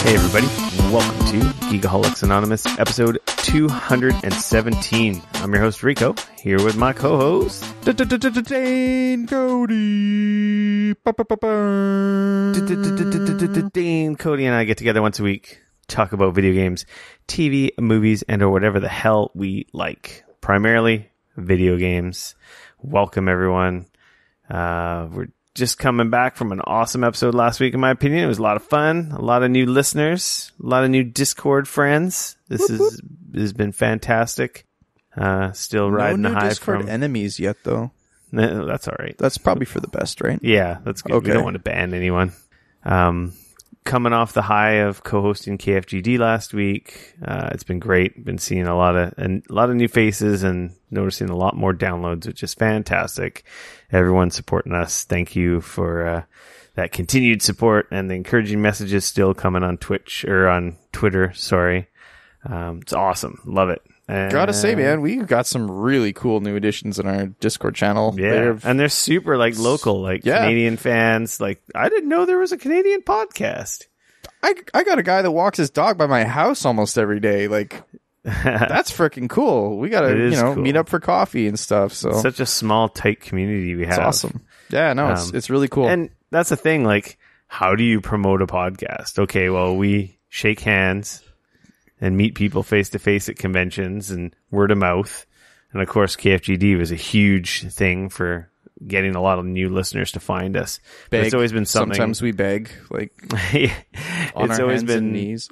Hey everybody, welcome to Geekoholics Anonymous, episode 217. I'm your host Rico, here with my co-host Dane Cody. Dane Cody and I get together once a week, talk about video games, TV, movies, and or whatever the hell we like. Primarily video games. Welcome everyone. We're just coming back from an awesome episode last week, in my opinion. It was a lot of fun, a lot of new listeners, a lot of new Discord friends. This has been fantastic. Still riding the high Discord from enemies yet, though. No, that's all right. That's probably for the best, right? Yeah, that's good. Okay. We don't want to ban anyone. Coming off the high of co-hosting KFGD last week, it's been great. Been seeing a lot of new faces and noticing a lot more downloads, which is fantastic. Everyone supporting us. Thank you for that continued support and the encouraging messages still coming on Twitch or on Twitter. Sorry, it's awesome. Love it. Gotta say, man, we got some really cool new additions in our Discord channel. Yeah, and they're super local, Canadian fans. I didn't know there was a Canadian podcast. I got a guy that walks his dog by my house almost every day. That's freaking cool. We gotta, cool. meet up for coffee and stuff. So it's such a small, tight community we have. It's awesome. Yeah, no, it's really cool. And that's the thing. How do you promote a podcast? Okay, well, we shake hands and meet people face to face at conventions and word of mouth. And of course, KFGD was a huge thing for getting a lot of new listeners to find us. But it's always been something. Sometimes we beg, on it's our always hands been and knees.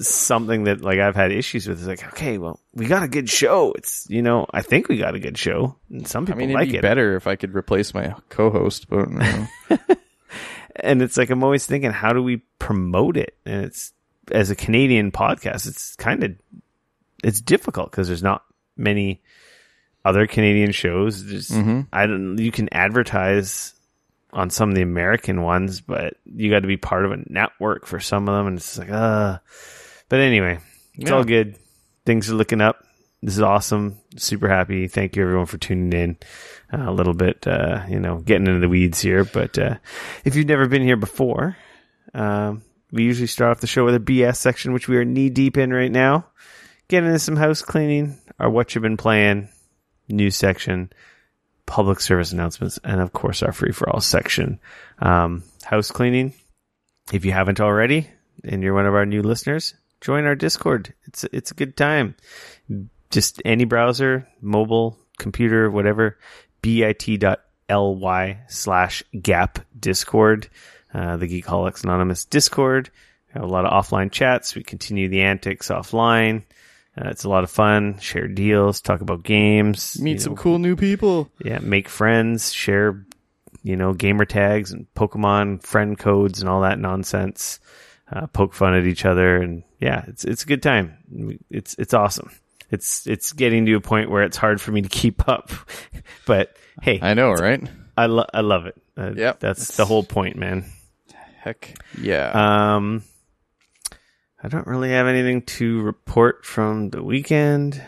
Something that I've had issues with. It's okay, well, we got a good show. It's I think we got a good show. And some people it'd be better if I could replace my co-host, but no. And it's I'm always thinking, how do we promote it? And it's, as a Canadian podcast, it's difficult because there's not many other Canadian shows. You can advertise on some of the American ones, but you got to be part of a network for some of them, and it's But anyway, it's all good. Things are looking up. This is awesome. Super happy. Thank you everyone for tuning in. A little bit, getting into the weeds here, but if you've never been here before, we usually start off the show with a BS section, which we are knee deep in right now. Get into some house cleaning, our Whatcha been playing, news section, public service announcements, and of course our free for all section. House cleaning. If you haven't already, and you're one of our new listeners, join our Discord. It's a good time. Just any browser, mobile, computer, whatever, bit.ly/gap Discord. The Geekoholics Anonymous Discord. We have a lot of offline chats. We continue the antics offline. It's a lot of fun. Share deals, talk about games. Meet some cool new people. Yeah, make friends, share, gamer tags and Pokemon friend codes and all that nonsense. Poke fun at each other, and yeah, it's a good time. It's awesome. It's getting to a point where it's hard for me to keep up. But hey, I know, right? I love it. Yep, that's the whole point, man. Heck yeah. I don't really have anything to report from the weekend.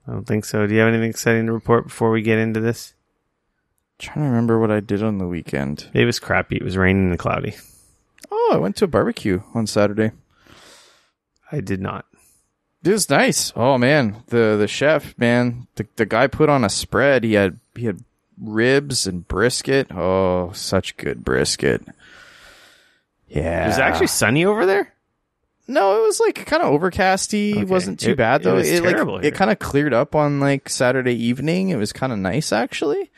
I don't think so. Do you have anything exciting to report before we get into this? Trying to remember what I did on the weekend. It was crappy. It was raining and cloudy. Oh, I went to a barbecue on Saturday. I did not. It was nice. Oh man, the chef, man, the guy put on a spread. He had ribs and brisket. Oh, such good brisket. Yeah. It was actually sunny over there? No, it was kind of overcasty. Okay. It wasn't too bad though. It was terrible here. It kind of cleared up on Saturday evening. It was kind of nice actually.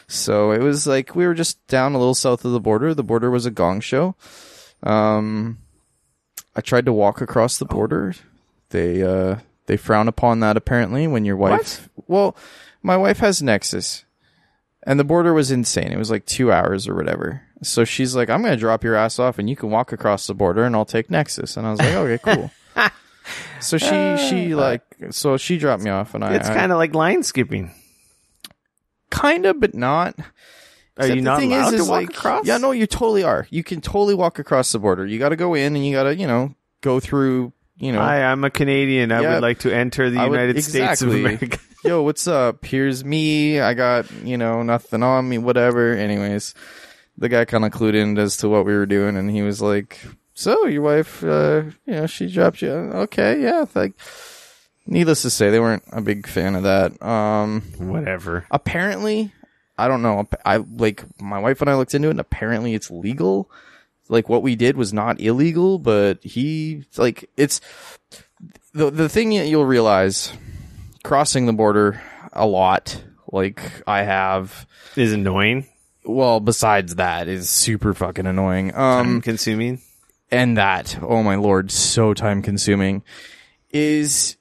So it was we were just down a little south of the border. The border was a gong show. I tried to walk across the border. They frown upon that apparently when your wife. What? Well, my wife has Nexus, and the border was insane. It was 2 hours or whatever. So she's like, "I'm going to drop your ass off, and you can walk across the border, and I'll take Nexus." And I was like, "Okay, cool." So she dropped me off, and it's kind of like line skipping. Kind of, but not. Are you not allowed to walk across? Yeah, no, you totally are. You can totally walk across the border. You got to go in, and you got to, go through. Hi, I'm a Canadian. I would like to enter the United States of America. Yo, what's up? Here's me. I got, nothing on me, whatever. Anyways, the guy kind of clued in as to what we were doing, and he was like, so your wife, she dropped you. Okay, yeah. Like, needless to say, they weren't a big fan of that. Whatever. Apparently, I don't know. My wife and I looked into it, and apparently it's legal. Like, what we did was not illegal, but it's the thing you'll realize crossing the border a lot, like I have, is annoying. Well, besides that, is super fucking annoying. Time consuming. And that, oh my lord, so time consuming, is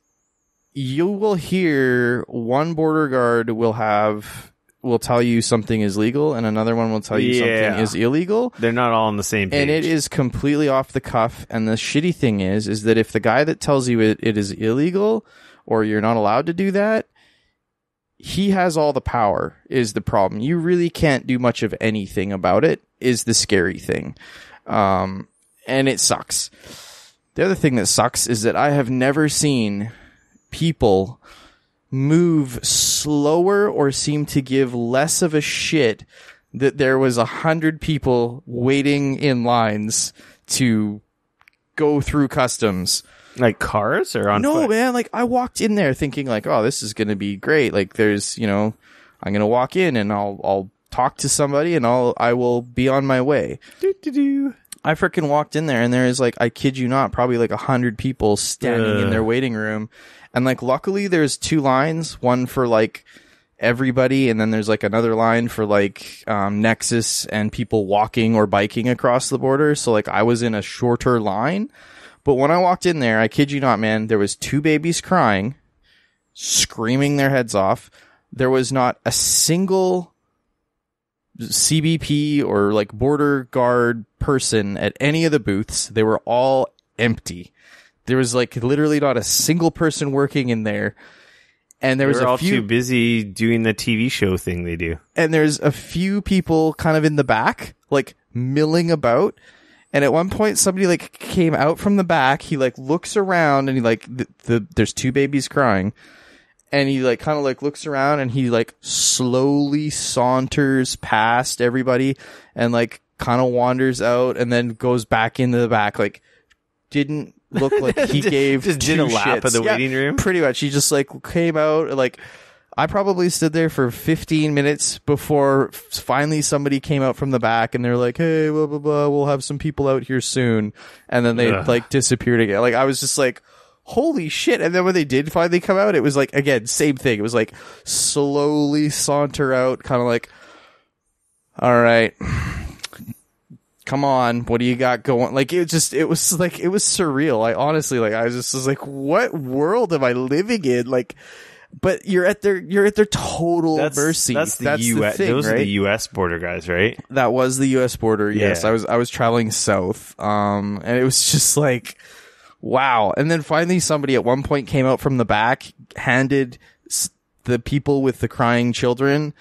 you will hear one border guard will tell you something is legal, and another one will tell you something is illegal. They're not all on the same page. And it is completely off the cuff. And the shitty thing is that if the guy that tells you it is illegal, or you're not allowed to do that, he has all the power, is the problem. You really can't do much of anything about it, is the scary thing. And it sucks. The other thing that sucks is that I have never seen people move slower or seem to give less of a shit that there was 100 people waiting in lines to go through customs. Like cars or on No, foot? man. Like, I walked in there thinking like, oh, this is going to be great. Like, there's, I'm going to walk in and I'll talk to somebody and I will be on my way. I freaking walked in there and there is like, I kid you not, probably like 100 people standing in their waiting room. And like, luckily there's 2 lines, one for like everybody. And then there's like another line for like, Nexus and people walking or biking across the border. So like, I was in a shorter line, but when I walked in there, I kid you not, man, there was 2 babies crying, screaming their heads off. There was not a single CBP or like border guard person at any of the booths. They were all empty. There was like literally not a single person working in there. And there was all too busy doing the TV show thing they do. And there's a few people kind of in the back, like milling about. And at one point somebody like came out from the back. He like looks around and he like, there's 2 babies crying. And he like kind of like looks around and he like slowly saunters past everybody and like kind of wanders out and then goes back into the back. Like, didn't look like he gave just did a lap of the waiting room. Pretty much. He just like came out. Like, I probably stood there for 15 minutes before finally somebody came out from the back and they're like, hey, blah, blah, blah, we'll have some people out here soon. And then they like disappeared again. Like, I was just like, holy shit. And then when they did finally come out, it was like, again, same thing. It was like slowly saunter out, kind of like, all right, come on, what do you got going? Like, it was surreal. I honestly, like, I was like, what world am I living in? Like, but you're at their total mercy. That's the US. Thing, those right? are the US border guys, right? That was the US border. Yes. Yeah. I was traveling south. And it was just like, wow. And then finally somebody at one point came out from the back, handed the people with the crying children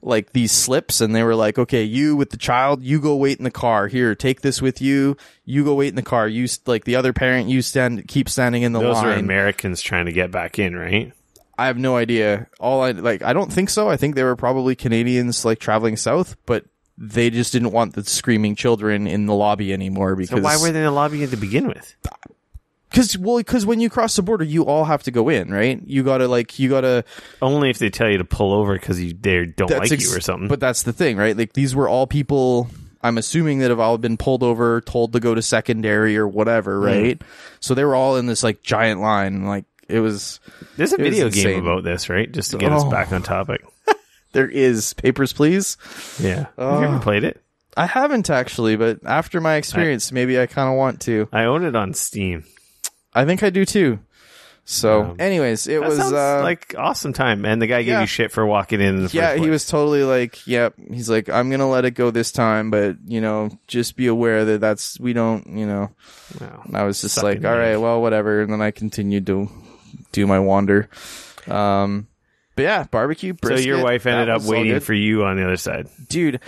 like these slips, and they were like, okay, you with the child, you go wait in the car. Here, take this with you. You go wait in the car. You, like, the other parent, you keep standing in the line. Those are Americans trying to get back in, right? I have no idea. I don't think so. I think they were probably Canadians like traveling south, but they just didn't want the screaming children in the lobby anymore. Because so why were they in the lobby to begin with? Because when you cross the border, you all have to go in, right? You gotta only if they tell you to pull over because they don't like you or something. But that's the thing, right? Like, these were all people, I'm assuming, that have all been pulled over, told to go to secondary or whatever, right? So they were all in this like giant line. Like, it was. There's a video game about this, right? Just to get us back on topic. There is. Papers, Please. Yeah. Have you ever played it? I haven't actually, but after my experience, maybe I kind of want to. I own it on Steam. I think I do too. So, anyways, it was like awesome time, and the guy gave you shit for walking in the first place. He was totally like, yep. He's like, I'm gonna let it go this time, but just be aware that we don't, Wow. And I was just like, all right, well, whatever. And then I continued to do my wander. But yeah, barbecue, brisket. So your wife ended up waiting for you on the other side, dude.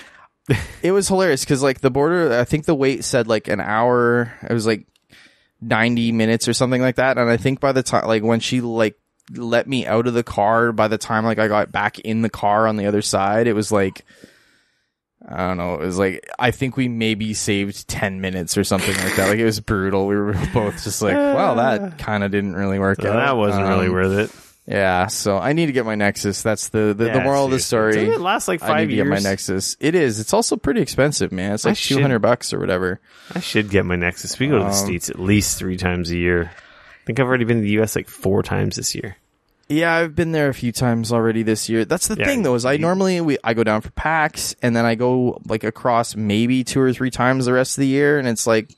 It was hilarious because like the border, I think the wait said like an hour. It was like 90 minutes or something like that. And I think by the time, like, when she like let me out of the car, by the time like I got back in the car on the other side, it was like, I don't know. It was like, I think we maybe saved 10 minutes or something like that. Like, it was brutal. We were both just like, well, that kind of didn't really work out. That wasn't really worth it. Yeah, so I need to get my Nexus. That's the moral of the story. It lasts like 5 years. I need to get my Nexus. It is. It's also pretty expensive, man. It's like $200 or whatever. I should get my Nexus. We go to the States at least 3 times a year. I think I've already been to the US like 4 times this year. Yeah, I've been there a few times already this year. That's the thing, though, is I go down for PAX, and then I go like across maybe 2 or 3 times the rest of the year, and it's like,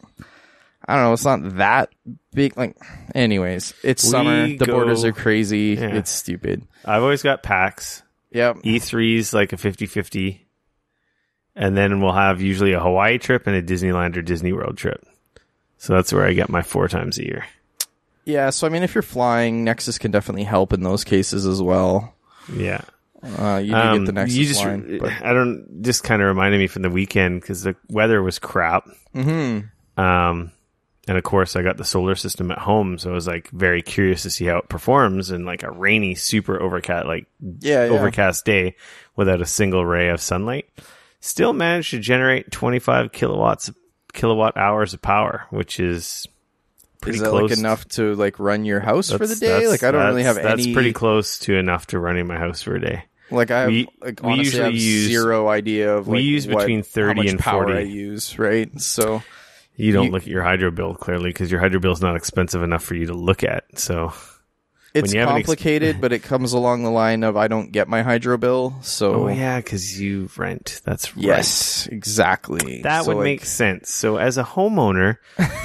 I don't know, it's not that big. Like, anyways, it's summer. The borders are crazy. Yeah. It's stupid. I've always got PAX. Yep. E3's like a 50-50. And then we'll have usually a Hawaii trip and a Disneyland or Disney World trip. So that's where I get my 4 times a year. Yeah, so I mean, if you're flying, Nexus can definitely help in those cases as well. Yeah. You do get the Nexus line. Just kind of reminded me from the weekend because the weather was crap. Mm-hmm. And of course, I got the solar system at home, so I was like very curious to see how it performs in like a rainy, super overcast day without a single ray of sunlight. Still managed to generate 25 kilowatt hours of power, which is pretty close. Is that like enough to like run your house for the day? Like, I don't really have any. That's pretty close to enough to running my house for a day. Like, we usually have zero idea of like, we use between 30 and 40 power I use, right? So. You don't look at your hydro bill, clearly, because your hydro bill is not expensive enough for you to look at. So it's complicated, but it comes along the line of I don't get my hydro bill. So oh yeah, because you rent. That's right. Yes, exactly. That would make sense. So as a homeowner,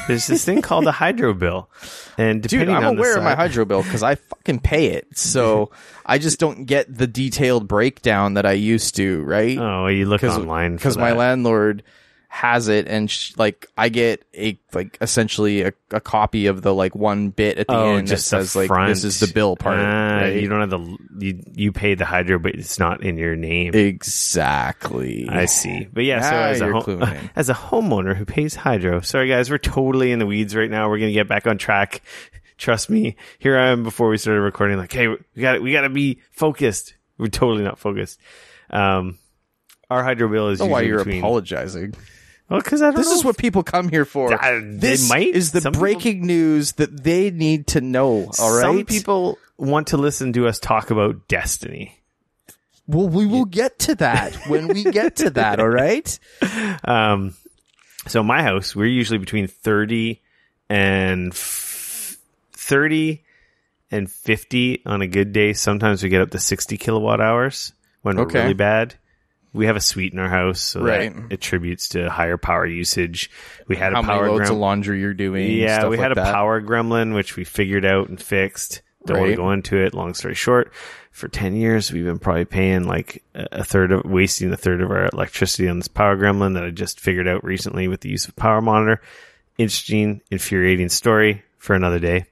there's this thing called a hydro bill, and depending I'm on aware of my hydro bill because I fucking pay it. So I just don't get the detailed breakdown that I used to. Right? Oh, you look online because my landlord has it, and I get essentially a copy of the like 1 bit at the end that says like this is the bill part. Right? You don't have you pay the hydro, but it's not in your name. Exactly. I see. But yeah, so as a homeowner who pays hydro, sorry guys, we're totally in the weeds right now. We're gonna get back on track. Trust me. Here I am before we started recording. Like, hey, we got to be focused. We're totally not focused. Our hydro bill is usually why you're apologizing. Well, because I don't know. This is what people come here for. This is the breaking news that they need to know, all right? Some people want to listen to us talk about Destiny. Well, we will get to that when we get to that, all right? So my house, we're usually between 30 and 50 on a good day. Sometimes we get up to 60 kilowatt hours when we're really bad. We have a suite in our house, so that attributes to higher power usage. We had how many loads of laundry you're doing. Yeah, we had a power gremlin, which we figured out and fixed. Don't want to go into it. Long story short, for 10 years, we've been probably paying like wasting a third of our electricity on this power gremlin that I just figured out recently with the use of Power Monitor. Interesting, infuriating story for another day.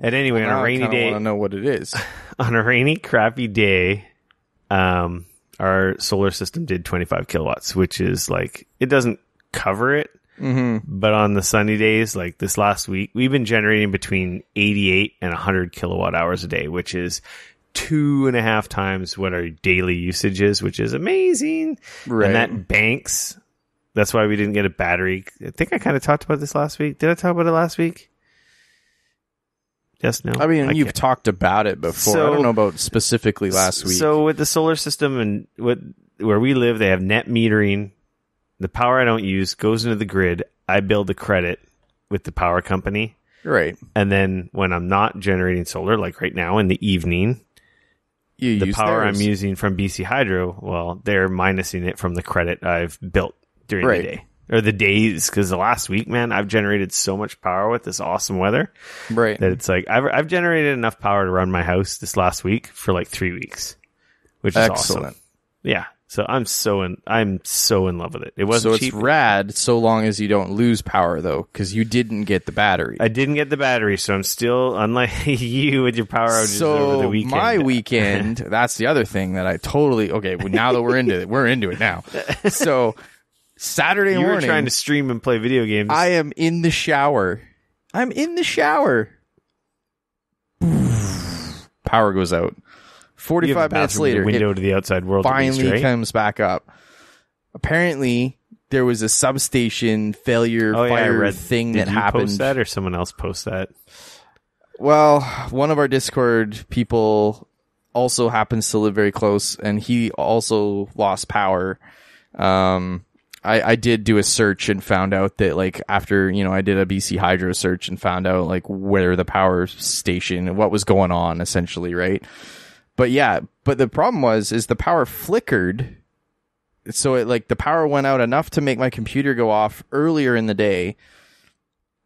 And anyway, on a rainy day, I want to know what it is. On a rainy, crappy day, our solar system did 25 kilowatts, which is like, it doesn't cover it. Mm-hmm. But on the sunny days, like this last week, we've been generating between 88 and 100 kilowatt hours a day, which is 2.5 times what our daily usage is, which is amazing. Right. And that banks. That's why we didn't get a battery. I think I kind of talked about this last week. Did I talk about it last week? Yes, no. I mean, you've talked about it before. I don't know about specifically last week. So with the solar system and where we live, they have net metering. The power I don't use goes into the grid. I build a credit with the power company. Right. And then when I'm not generating solar, like right now in the evening, the power I'm using from BC Hydro, well, they're minusing it from the credit I've built during the day. Or the days, because the last week, man, I've generated so much power with this awesome weather. Right. That it's like, I've generated enough power to run my house this last week for like 3 weeks. Which is awesome. Yeah. So I'm so in love with it. It wasn't cheap. So it's rad so long as you don't lose power, though, because you didn't get the battery. I didn't get the battery, so I'm still, unlike you with your power outages over the weekend. My weekend, that's the other thing that I totally, okay, well, now that we're into it now. So Saturday morning. You were trying to stream and play video games. I am in the shower. Power goes out. 45 minutes later, the window to the outside world finally comes back up. apparently there was a substation failure fire thing that happened. Did you post that or someone else post that? Well, one of our Discord people also happens to live very close, and he also lost power. I did do a search and found out that, like, after, I did a BC Hydro search and found out, like, where the power station and what was going on, essentially, right? But the problem is the power flickered. So it, like, the power went out enough to make my computer go off earlier in the day.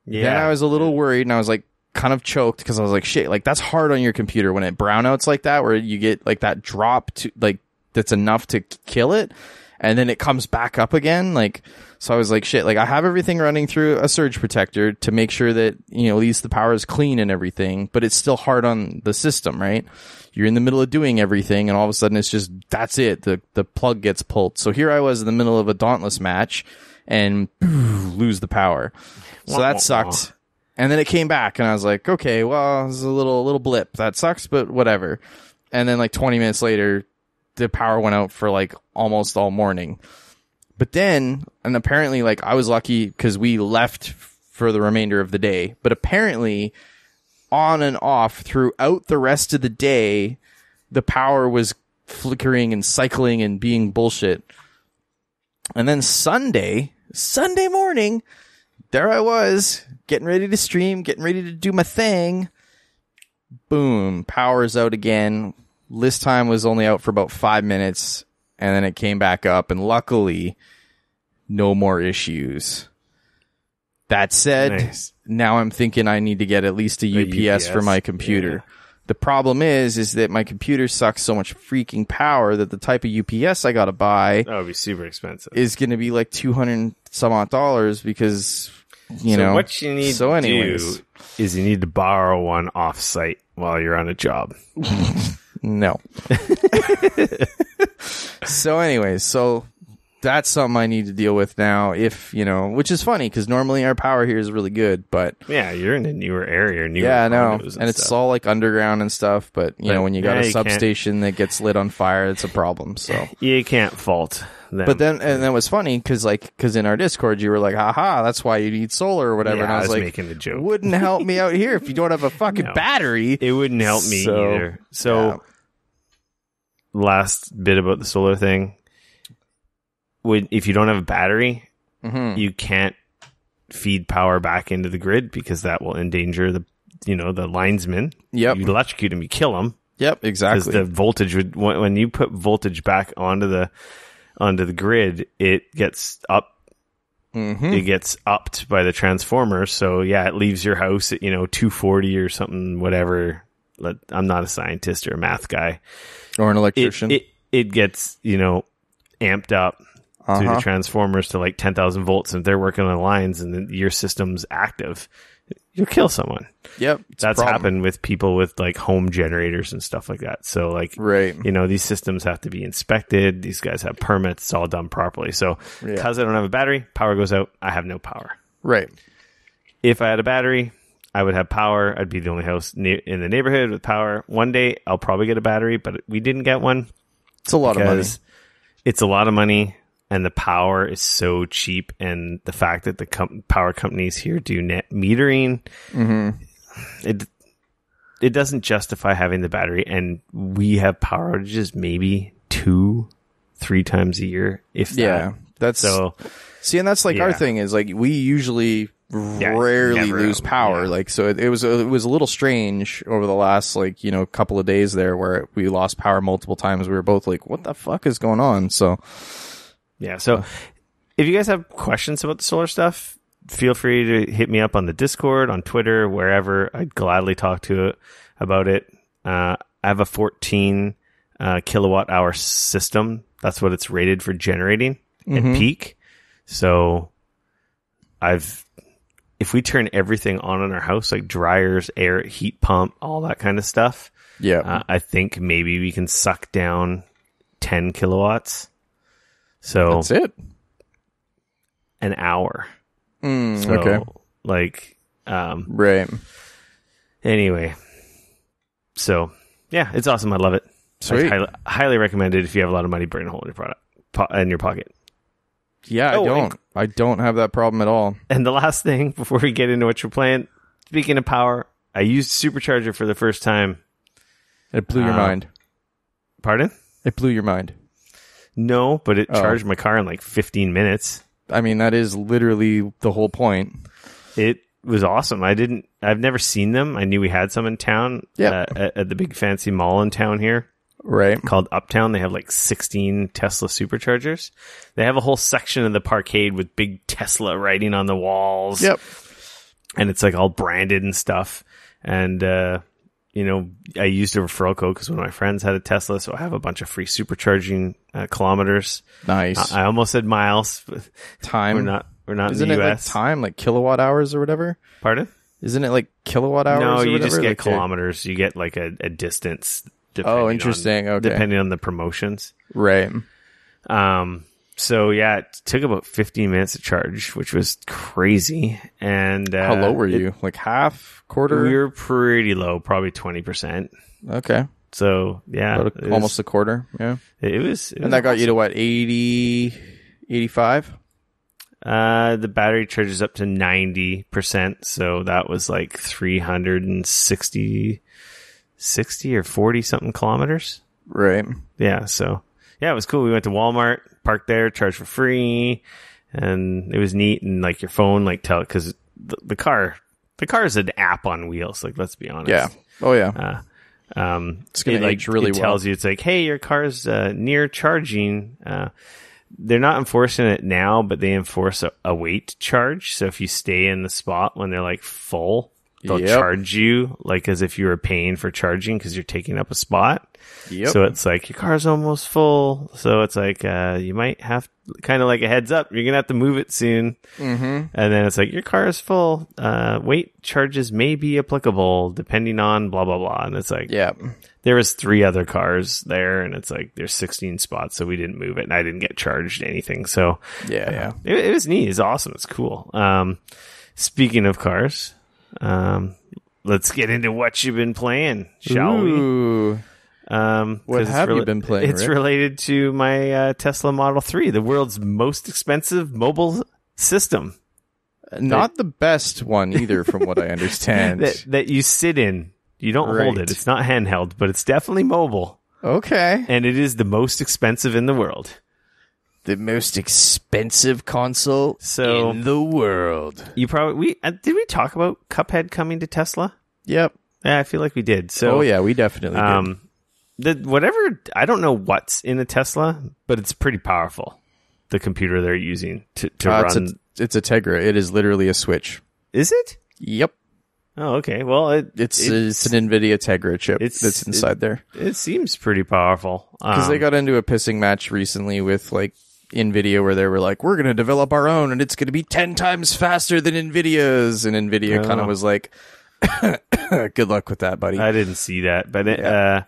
Yeah. Then I was a little worried, and I was, like, kind of choked because I was like, shit, like, that's hard on your computer when it brownouts like that, where you get, like, that drop to, like, that's enough to kill it. And then it comes back up again. Like, so I was like, shit, like, I have everything running through a surge protector to make sure that, at least the power is clean and everything, but it's still hard on the system, right? You're in the middle of doing everything, and all of a sudden it's just, that's it. The plug gets pulled. So here I was in the middle of a Dauntless match and lose the power. So that sucked. And then it came back, and I was like, okay, well, this is a little blip. That sucks, but whatever. And then, like, 20 minutes later, the power went out for, like, almost all morning. But then, and apparently, like, I was lucky because we left for the remainder of the day. But apparently, on and off throughout the rest of the day, the power was flickering and cycling and being bullshit. And then Sunday morning, there I was, getting ready to stream, getting ready to do my thing. Boom, power's out again. List time was only out for about 5 minutes, and then it came back up, and luckily, no more issues. That said, Now I'm thinking I need to get at least a UPS for my computer. Yeah. The problem is that my computer sucks so much freaking power that the type of UPS I gotta buy that would be super expensive. Is going to be like $200 some odd because, so what you need to do is you need to borrow one off-site while you're on a job. No. So that's something I need to deal with now, which is funny because normally our power here is really good, but yeah, you're in a newer area, I know, and it's all like underground and stuff, but when you got a substation that gets lit on fire, it's a problem. So you can't fault them. But then, and that was funny because in our Discord you were like, haha, that's why you need solar or whatever. Yeah, and I was like, making a joke. Wouldn't help me out here if you don't have a fucking battery. It wouldn't help me either. So last bit about the solar thing. If you don't have a battery, you can't feed power back into the grid because that will endanger the linesmen. Yep. You electrocute them, you kill them. Yep, exactly. Because the voltage when you put voltage back onto the grid, it gets up. It gets upped by the transformer. So yeah, it leaves your house at 240 or something, whatever. I'm not a scientist or a math guy or an electrician. It gets amped up through the transformers to like 10,000 volts, and if they're working on the lines and then your system's active, you'll kill someone. Yep. That's happened with people with like home generators and stuff like that. So like, right. These systems have to be inspected. These guys have permits. It's all done properly. So because I don't have a battery, power goes out. I have no power. Right. If I had a battery, I would have power. I'd be the only house in the neighborhood with power. One day I'll probably get a battery, but we didn't get one. It's a lot of money. It's a lot of money. And the power is so cheap, and the fact that the power companies here do net metering, it doesn't justify having the battery. And we have power outages maybe 2-3 times a year, if that. Yeah, that's so. See, and that's like our thing is like we usually rarely lose power. Like so, it was a little strange over the last couple of days there where we lost power multiple times. We were both like, "What the fuck is going on?" So. Yeah, so if you guys have questions about the solar stuff, feel free to hit me up on the Discord, on Twitter, wherever. I'd gladly talk to it about it. I have a 14 kilowatt hour system. That's what it's rated for generating at peak. So if we turn everything on in our house, like dryers, air, heat pump, all that kind of stuff, I think maybe we can suck down 10 kilowatts. So that's it. An hour. Okay. Right. Anyway. So yeah, it's awesome. I love it. Sweet. Highly recommend it if you have a lot of money burning a hole in your in your pocket. Yeah, I don't have that problem at all. And the last thing before we get into what you're playing, speaking of power, I used Supercharger for the first time. It blew your mind. Pardon? It blew your mind. No, but it charged my car in like 15 minutes. I mean, that is literally the whole point. It was awesome. I've never seen them. I knew we had some in town at the big fancy mall in town here. Right. Called Uptown. They have like 16 Tesla Superchargers. They have a whole section of the parkade with big Tesla writing on the walls. Yep. And it's like all branded and stuff. And, you know, I used a referral code because one of my friends had a Tesla, so I have a bunch of free supercharging kilometers. Nice. I almost said miles. But time. We're not Isn't in the it US. like time, like kilowatt hours or whatever? Pardon? Isn't it like kilowatt hours? No, or you whatever? just get like kilometers. You get like a distance. Oh, interesting. Okay. Depending on the promotions. Right. So yeah, it took about 15 minutes to charge, which was crazy. And how low were you? Like half, quarter? We were pretty low, probably 20%. Okay. So yeah, almost a quarter. Yeah. It was and that got you to what, 80, 85? The battery charges up to 90%, so that was like 360 or 40 something kilometers. Right. Yeah, so yeah, it was cool. We went to Walmart, parked there, charged for free, and it was neat. And like your phone, like tell it, because the car is an app on wheels. Like, let's be honest. Yeah. Oh yeah. It's gonna age really well. It tells you, it's like, hey, your car's near charging. They're not enforcing it now, but they enforce a wait charge. So if you stay in the spot when they're like full, they'll charge you like as if you were paying for charging because you're taking up a spot. Yep. So it's like your car's almost full. So it's like you might have kind of like a heads up. You're going to have to move it soon. Mm-hmm. And then it's like your car is full. Wait charges may be applicable depending on blah, blah, blah. And it's like, there was 3 other cars there and it's like there's 16 spots. So we didn't move it and I didn't get charged anything. So it was neat. It's awesome. It's cool. Speaking of cars, let's get into what you've been playing, shall we? What have you been playing? It's related to my Tesla Model 3, the world's most expensive mobile system. Not the best one either, from what I understand. that you sit in. You don't hold it. It's not handheld, but it's definitely mobile. Okay. And it is the most expensive in the world. The most expensive console in the world. You probably did we talk about Cuphead coming to Tesla? Yep. Yeah, I feel like we did. So we definitely did. I don't know what's in a Tesla, but it's pretty powerful. The computer they're using to run. It's a Tegra. It is literally a Switch. Is it? Yep. Oh, okay. Well, it's an NVIDIA Tegra chip that's inside there. It seems pretty powerful. Because they got into a pissing match recently with like NVIDIA where they were like, we're going to develop our own and it's going to be 10 times faster than NVIDIA's. And NVIDIA kind of was like, good luck with that, buddy. I didn't see that, but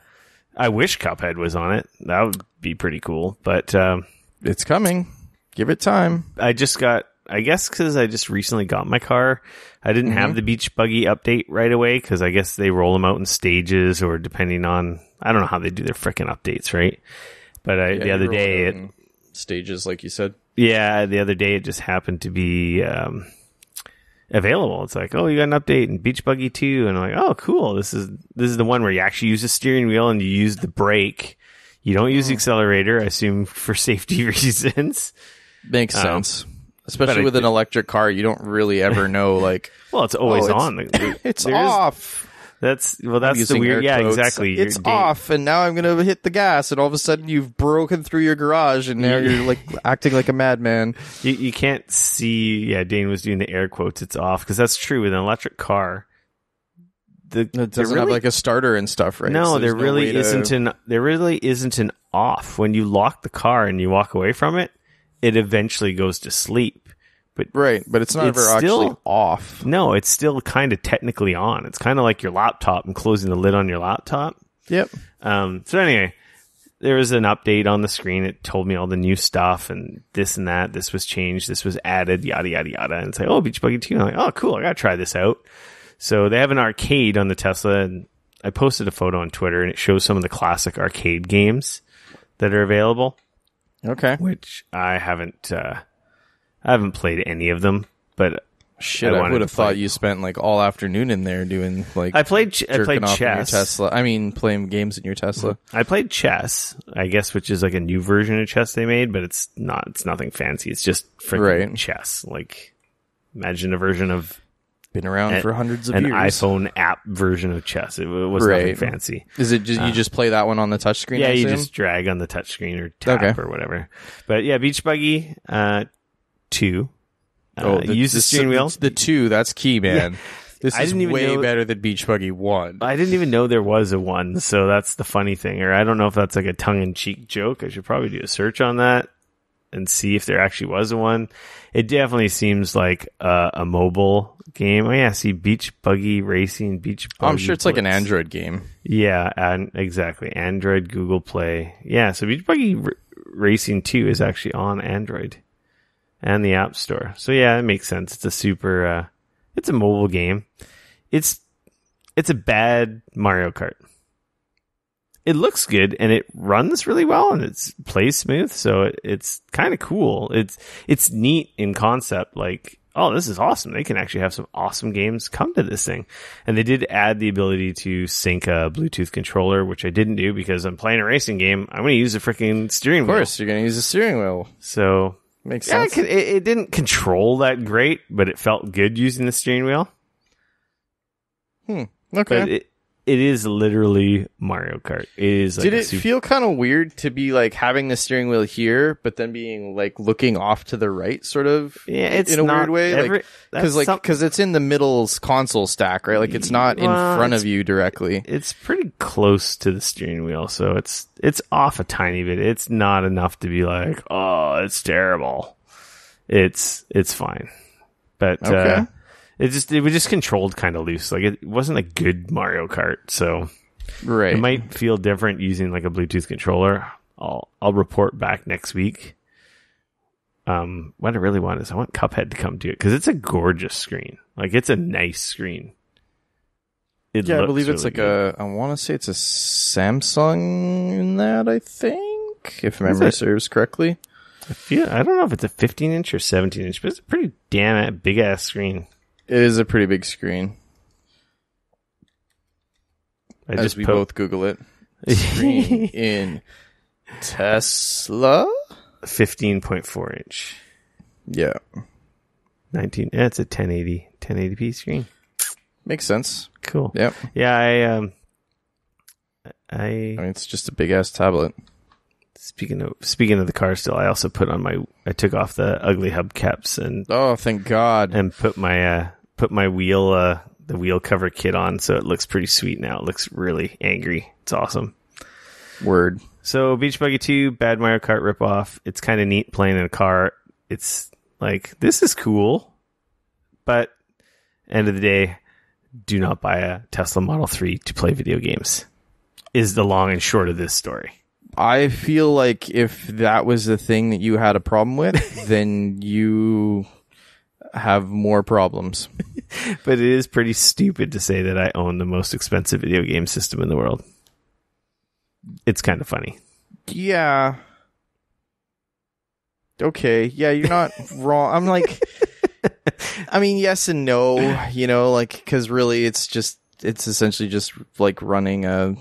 I wish Cuphead was on it. That would be pretty cool. But it's coming. Give it time. I guess because I just recently got my car, I didn't have the Beach Buggy update right away because I guess they roll them out in stages or depending on, I don't know how they do their frickin' updates, right? But the other day, stages, like you said. Yeah, the other day it just happened to be available. It's like, oh, you got an update in Beach Buggy 2, and I'm like, oh, cool. This is the one where you actually use the steering wheel and you use the brake. You don't use the accelerator, I assume, for safety reasons. Makes sense. Especially with an electric car, you don't really ever know, like... Well, it's always on. It's off. That's the weird... Yeah, exactly. It's off, and now I'm going to hit the gas, and all of a sudden you've broken through your garage, and now you're like acting like a madman. You can't see... Yeah, Dane was doing the air quotes, it's off, because that's true. With an electric car... It doesn't have like a starter and stuff, right? No, there really isn't an off. When you lock the car and you walk away from it, it eventually goes to sleep. But it's not ever actually off. No, it's still kind of technically on. It's kind of like your laptop and closing the lid on your laptop. Yep. So anyway, there was an update on the screen. It told me all the new stuff and this and that. This was changed. This was added, yada, yada, yada. And it's like, oh, Beach Buggy 2. And I'm like, oh, cool. I got to try this out. So they have an arcade on the Tesla, and I posted a photo on Twitter, and it shows some of the classic arcade games that are available. Okay. Which I haven't I haven't played any of them, but shit, I would have thought you spent like all afternoon in there doing like I played chess. I mean, playing games in your Tesla. I played chess, I guess, which is like a new version of chess they made, but it's not. It's nothing fancy. It's just freaking chess. Like, imagine a version of been around for hundreds of years. An iPhone app version of chess. It was nothing fancy. Is it just, you just play that one on the touchscreen? Yeah, you just drag on the touchscreen or tap or whatever. But yeah, Beach Buggy 2. Use the steering wheel. The 2, that's key, man. Yeah. This is way better than Beach Buggy 1. I didn't even know there was a 1, so that's the funny thing. Or I don't know if that's like a tongue-in-cheek joke. I should probably do a search on that and see if there actually was a 1. It definitely seems like a mobile game. Oh yeah, see Beach Buggy Racing, Beach Buggy. I'm sure it's like an Android game. Yeah, exactly. Android, Google Play. Yeah, so Beach Buggy Racing 2 is actually on Android and the App Store. So yeah, it makes sense. It's a super it's a mobile game. It's a bad Mario Kart. It looks good and it runs really well and it plays smooth, so it's kind of cool. It's neat in concept, like, oh, this is awesome. They can actually have some awesome games come to this thing. And they did add the ability to sync a Bluetooth controller, which I didn't do because I'm playing a racing game. I'm going to use a freaking steering wheel. Of course, you're going to use a steering wheel. So makes sense. It didn't control that great, but it felt good using the steering wheel. Okay. But it is literally Mario Kart. It is. Like, did it feel kind of weird to be like having the steering wheel here, but then being like looking off to the right, sort of? Yeah, it's in a weird way, because it's in the middle console stack, right? Like it's not in front of you directly. It's pretty close to the steering wheel, so it's off a tiny bit. It's not enough to be like, oh, it's terrible. It's fine, but It was just controlled kind of loose. Like it wasn't a good Mario Kart, so it might feel different using like a Bluetooth controller. I'll report back next week. What I really want is I want Cuphead to come to it because it's a gorgeous screen. Like it's a nice screen. I believe it's really like I want to say it's a Samsung in that. I think if memory serves correctly. I don't know if it's a 15-inch or 17-inch, but it's a pretty damn big ass screen. It is a pretty big screen. As we both Google it. Screen in Tesla? 15.4 inch. Yeah. 19. Yeah, it's a 1080p screen. Makes sense. Cool. Yep. Yeah, I mean, it's just a big ass tablet. Speaking of the car still, I also I took off the ugly hubcaps and oh, thank God, and put my wheel the wheel cover kit on, so it looks pretty sweet now. It looks really angry. It's awesome. Word. So Beach Buggy 2, bad Mario Kart ripoff. It's kind of neat playing in a car. It's like, this is cool, but end of the day, do not buy a Tesla Model 3 to play video games. Is the long and short of this story. I feel like if that was the thing that you had a problem with, then you have more problems. But it is pretty stupid to say that I own the most expensive video game system in the world. It's kind of funny. Yeah. Okay. Yeah, you're not wrong. I'm like, I mean, yes and no, like, because really it's essentially just like running a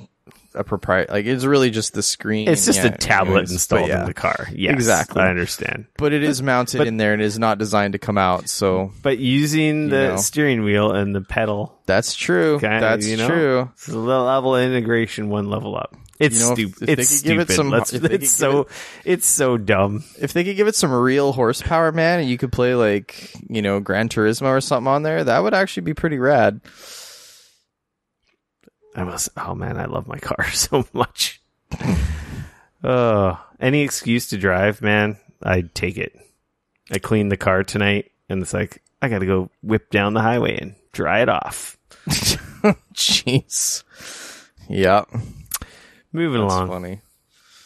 proprietary, like it's really just the screen. It's just a tablet installed in the car. Yes, exactly. I understand. But it is mounted in there and is not designed to come out. So, but using the steering wheel and the pedal, that's true. That's true. It's a little level of integration, one level up. It's stupid. It's stupid. It's so dumb. If they could give it some real horsepower, man, and you could play like Gran Turismo or something on there, that would actually be pretty rad. Oh man, I love my car so much. Any excuse to drive, man, I'd take it. I cleaned the car tonight, and it's like, I gotta go whip down the highway and dry it off. Jeez. Yeah. Moving along. Funny.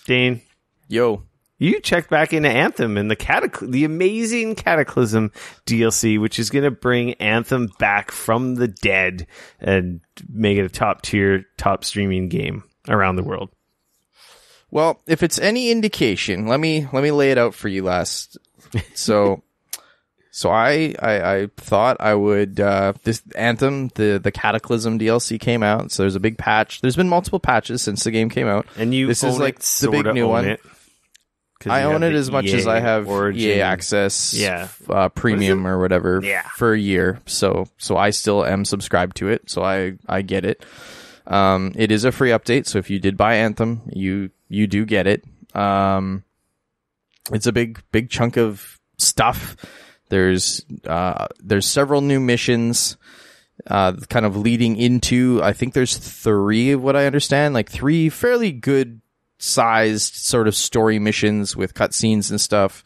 Dane. Yo. You checked back into Anthem and the amazing Cataclysm DLC, which is going to bring Anthem back from the dead and make it a top streaming game around the world. Well, if it's any indication, let me lay it out for you last. So, So I thought I would, this Anthem, the Cataclysm DLC came out. So there's a big patch. There's been multiple patches since the game came out. And this is like the big new one. I own it as much as I have EA Access, Premium or whatever for a year. So I still am subscribed to it. So I get it. It is a free update. So if you did buy Anthem, you do get it. It's a big chunk of stuff. There's several new missions, kind of leading into, I think there's 3 of what I understand, like 3 fairly good sized sort of story missions with cutscenes and stuff,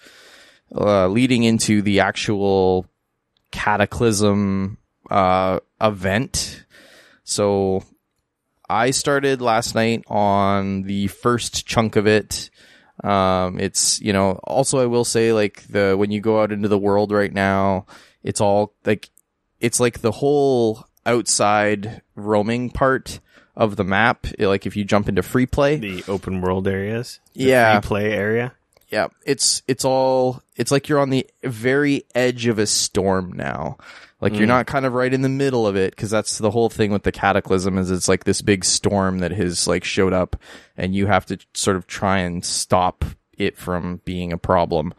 leading into the actual Cataclysm, event. So I started last night on the first chunk of it. It's, also I will say, like, when you go out into the world right now, it's all like, it's like the whole outside roaming part of the map. Like if you jump into free play, the open world areas, free play area. Yeah. It's like you're on the very edge of a storm now. Like you're not kind of right in the middle of it, because that's the whole thing with the Cataclysm, is it's like this big storm that has like showed up, and you have to sort of try and stop it from being a problem.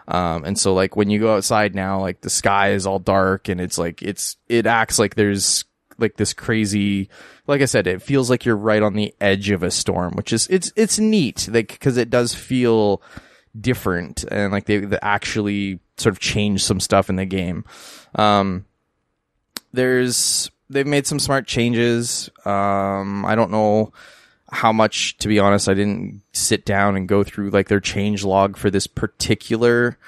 And so like when you go outside now, like the sky is all dark, and it's like it acts like there's like this crazy, like I said, it feels like you're right on the edge of a storm, which is it's neat, like, because it does feel different, and like they actually sort of changed some stuff in the game. They've made some smart changes. I don't know how much, to be honest. I didn't sit down and go through like their change log for this particular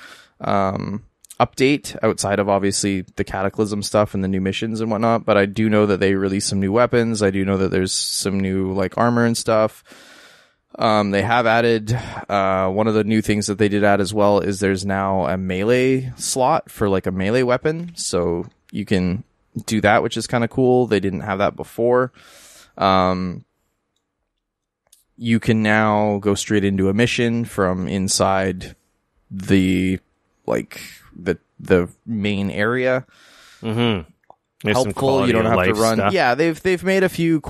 update, outside of obviously the Cataclysm stuff and the new missions and whatnot. But I do know that they released some new weapons. I do know that there's some new like armor and stuff. They have added, one of the new things that they did add as well is there's now a melee slot for like a melee weapon. So you can do that, which is kind of cool. They didn't have that before. You can now go straight into a mission from inside the main area. Mm-hmm. Helpful. You don't have to run. Stuff. Yeah, they've made a few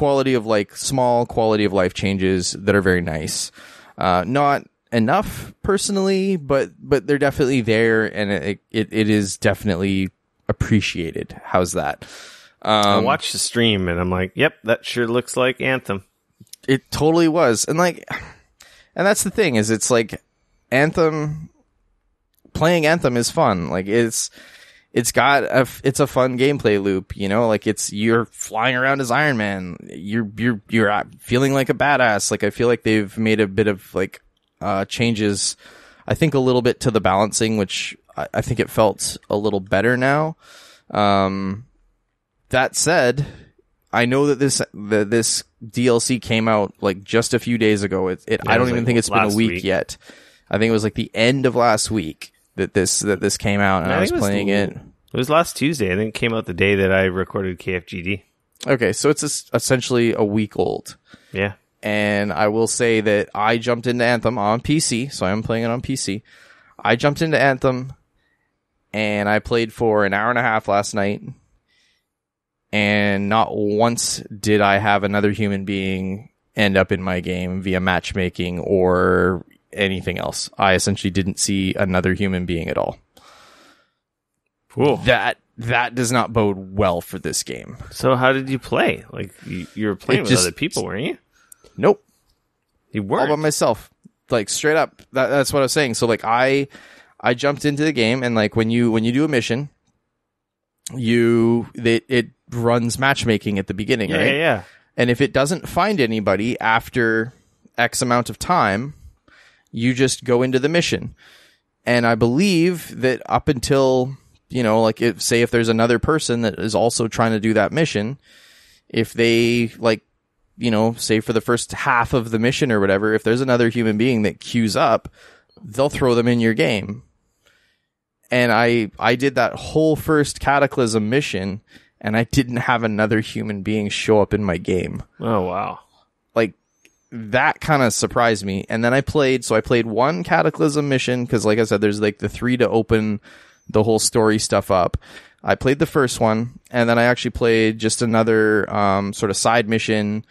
small quality of life changes that are very nice. Not enough personally, but they're definitely there, and it is definitely appreciated. How's that? I watched the stream and I'm like, yep, that sure looks like Anthem. It totally was. And that's the thing, is it's like playing Anthem is fun. Like it's a fun gameplay loop, like you're flying around as Iron Man. You're feeling like a badass. Like I feel like they've made a bit of like, changes, I think a little bit to the balancing, which I think it felt a little better now. That said, I know that this DLC came out like just a few days ago. I don't even think it's been a week yet. I think it was like the end of last week that this came out, and I was playing it. It was last Tuesday. I think it came out the day that I recorded KFGD. Okay, so it's essentially a week old. Yeah. And I will say that I jumped into Anthem on PC, so I'm playing it on PC. I jumped into Anthem, and I played for an hour and a half last night, and not once did I have another human being end up in my game via matchmaking or anything else. I essentially didn't see another human being at all. Cool. That does not bode well for this game. So how did you play? Like you were playing with other people, weren't you? Nope. You weren't? All by myself. Like straight up. That's what I was saying. So like I jumped into the game, and like when you do a mission, it runs matchmaking at the beginning, right? Yeah. And if it doesn't find anybody after X amount of time, you just go into the mission. And I believe that up until, like if there's another person that is also trying to do that mission, if they say for the first half of the mission or whatever, if there's another human being that queues up, they'll throw them in your game. And I did that whole first Cataclysm mission, and I didn't have another human being show up in my game. Oh, wow. Like, that kind of surprised me. And then I played one Cataclysm mission, because like I said, there's like the 3 to open the whole story stuff up. I played the first one, and then I actually played just another sort of side mission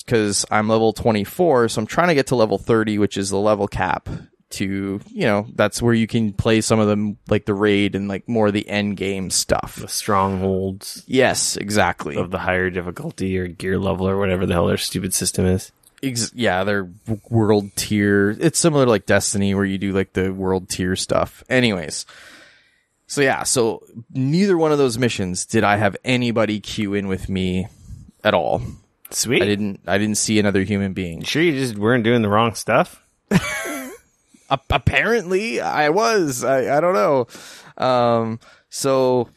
because I'm level 24, so I'm trying to get to level 30, which is the level cap. To, you know, that's where you can play some of them, like the raid and like more of the end game stuff. The strongholds. Yes, exactly. Of the higher difficulty or gear level or whatever the hell their stupid system is. Yeah, they're world tier. It's similar to like Destiny where you do like the world tier stuff. Anyways. So yeah, so neither one of those missions did I have anybody queue in with me at all. Sweet. I didn't see another human being. You sure you just weren't doing the wrong stuff? Apparently I was. I don't know. So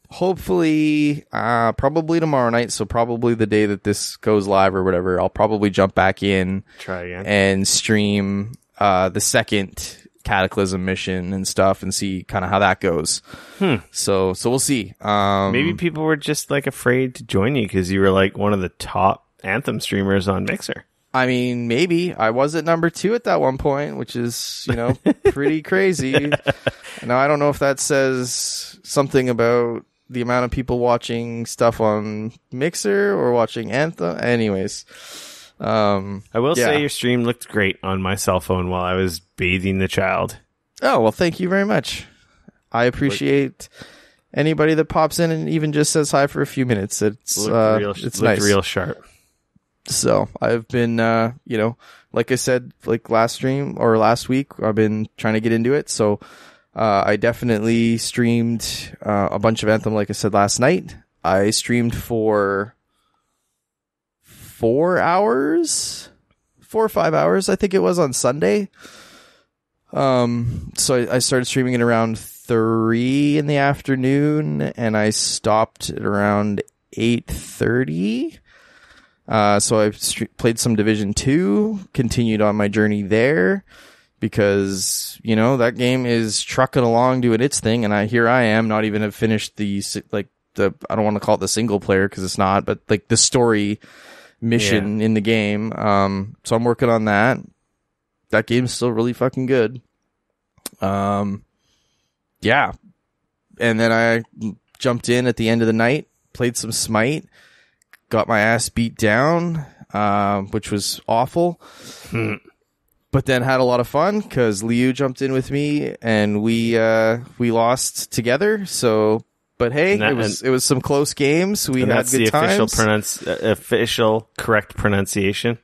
hopefully, probably tomorrow night. So probably the day that this goes live or whatever, I'll probably jump back in, try again, and stream, the second Cataclysm mission and stuff and see kind of how that goes. So we'll see. Maybe people were just like afraid to join you because you were like one of the top Anthem streamers on Mixer. I mean, maybe I was at number 2 at that one point, which is, you know, pretty crazy. Now, I don't know if that says something about the amount of people watching stuff on Mixer or watching Anthem. Anyways, I will say your stream looked great on my cell phone while I was bathing the child. Oh, well, thank you very much. I appreciate anybody that pops in and even just says hi for a few minutes. It's nice. Real sharp. So I've been, you know, like I said, like last stream or last week, I've been trying to get into it. So I definitely streamed a bunch of Anthem, like I said, last night. I streamed for 4 hours, 4 or 5 hours, I think it was, on Sunday. So I started streaming at around 3 in the afternoon, and I stopped at around 8:30. So I played some Division 2, continued on my journey there, because, you know, that game is trucking along doing its thing, and here I am, not even have finished I don't want to call it the single player, because it's not, but like the story mission in the game. So I'm working on that. That game's still really fucking good. Yeah. And then I jumped in at the end of the night, played some Smite, got my ass beat down, which was awful. But then had a lot of fun because Liu jumped in with me and we lost together. So, but hey, it was some close games. We had good times. That's the official correct pronunciation.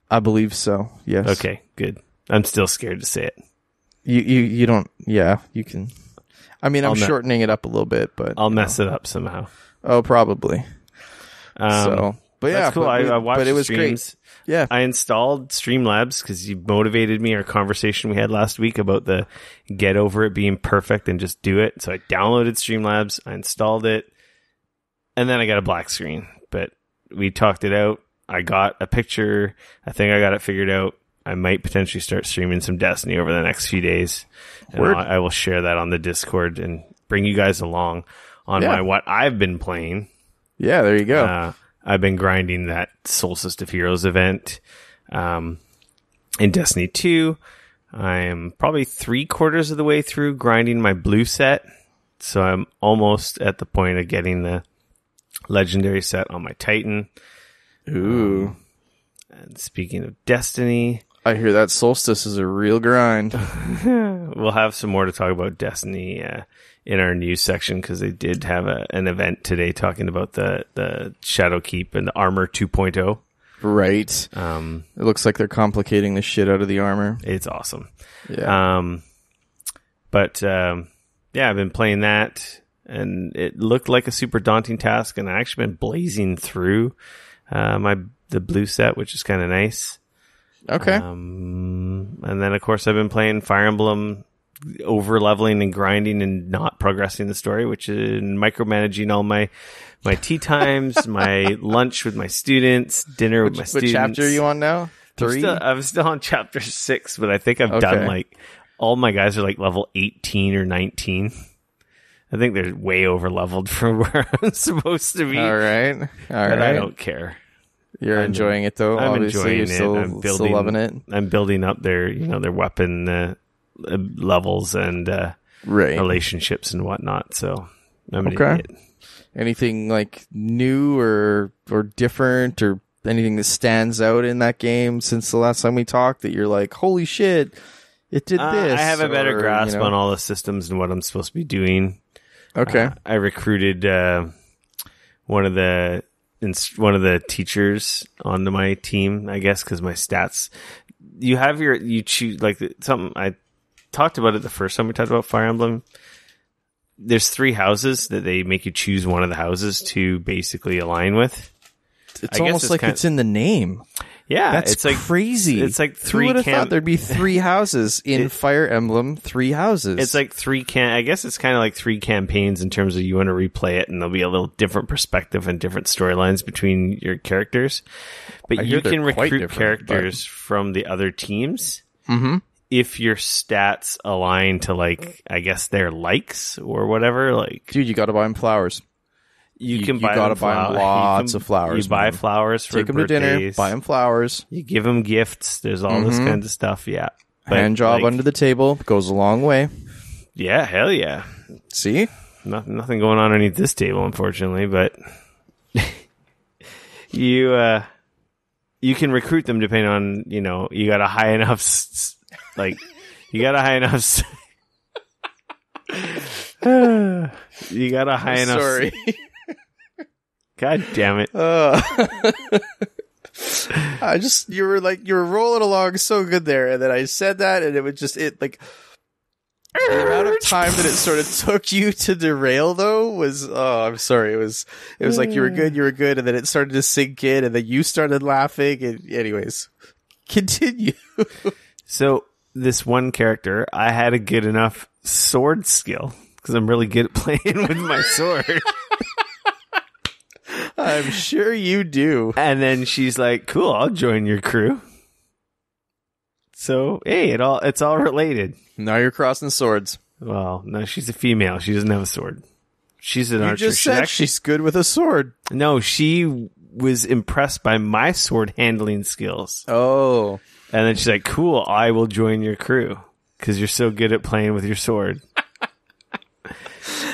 I believe so. Yes. Okay, good. I'm still scared to say it. You don't. Yeah, you can. I mean, I'm shortening it up a little bit, but I'll mess it up somehow. Oh, probably. But yeah, that's cool. I watched but it was streams. Great. Yeah, I installed Streamlabs because you motivated me. Our conversation we had last week about the get over it being perfect and just do it. So I downloaded Streamlabs, I installed it, and then I got a black screen. But we talked it out. I got a picture. I think I got it figured out. I might potentially start streaming some Destiny over the next few days. And I will share that on the Discord and bring you guys along on what I've been playing. Yeah, there you go. I've been grinding that Solstice of Heroes event in Destiny 2. I am probably 3/4 of the way through grinding my blue set. So I'm almost at the point of getting the legendary set on my Titan. Ooh. And speaking of Destiny, I hear that Solstice is a real grind. We'll have some more to talk about Destiny in our news section because they did have an event today talking about the Shadowkeep and the Armor 2.0. Right. It looks like they're complicating the shit out of the armor. It's awesome. Yeah. I've been playing that, and it looked like a super daunting task, and I've actually been blazing through the blue set, which is kind of nice. Okay. And then, of course, I've been playing Fire Emblem, over-leveling and grinding and not progressing the story, which is micromanaging all my tea times, my lunch with my students, dinner with my students. What chapter are you on now? 3? I'm still on chapter 6, but I think I've done, all my guys are, level 18 or 19. I think they're way over-leveled from where I'm supposed to be. All right. I don't care. You're enjoying it though. I'm Obviously, enjoying still loving it. I'm building up their weapon levels, and relationships and whatnot. So I'm an idiot. Anything like new or different or anything that stands out in that game since the last time we talked that you're like, holy shit, it did this? I have a better grasp on all the systems and what I'm supposed to be doing. Okay. I recruited one of the teachers onto my team, I guess, because my stats. You choose like something I talked about it the first time we talked about Fire Emblem. There's 3 houses that they make you choose one of the houses to basically align with. It's almost like it's in the name. Yeah, it's like crazy. It's like 3. Who would have thought there'd be 3 houses in Fire Emblem? 3 houses. It's like 3 I guess it's kind of like 3 campaigns in terms of you want to replay it, and there'll be a little different perspective and different storylines between your characters. But you can recruit characters from the other teams if your stats align to, like, I guess their likes or whatever. Like, dude, you got to buy them flowers. You can buy them lots of flowers. You buy flowers for take them to dinner. Buy them flowers. You give them gifts. There's all this kind of stuff. Yeah, hand job under the table goes a long way. Yeah, hell yeah. See, nothing going on underneath this table, unfortunately. But you can recruit them depending on you got a high enough you got a high enough. You got a high enough. Sorry. God damn it. You were rolling along so good there, and then I said that, and the amount of time that it sort of took you to derail though was, I'm sorry. It was like you were good, and then it started to sink in, and then you started laughing, and anyways, continue. So this one character, I had a good enough sword skill because I'm really good at playing with my sword. I'm sure you do. And then she's like, cool, I'll join your crew. So, hey, it's all related. Now you're crossing swords. Well, no, she's a female. She doesn't have a sword. She's an archer. You just said she's good with a sword. No, she was impressed by my sword handling skills. Oh. And then she's like, cool, I will join your crew because you're so good at playing with your sword.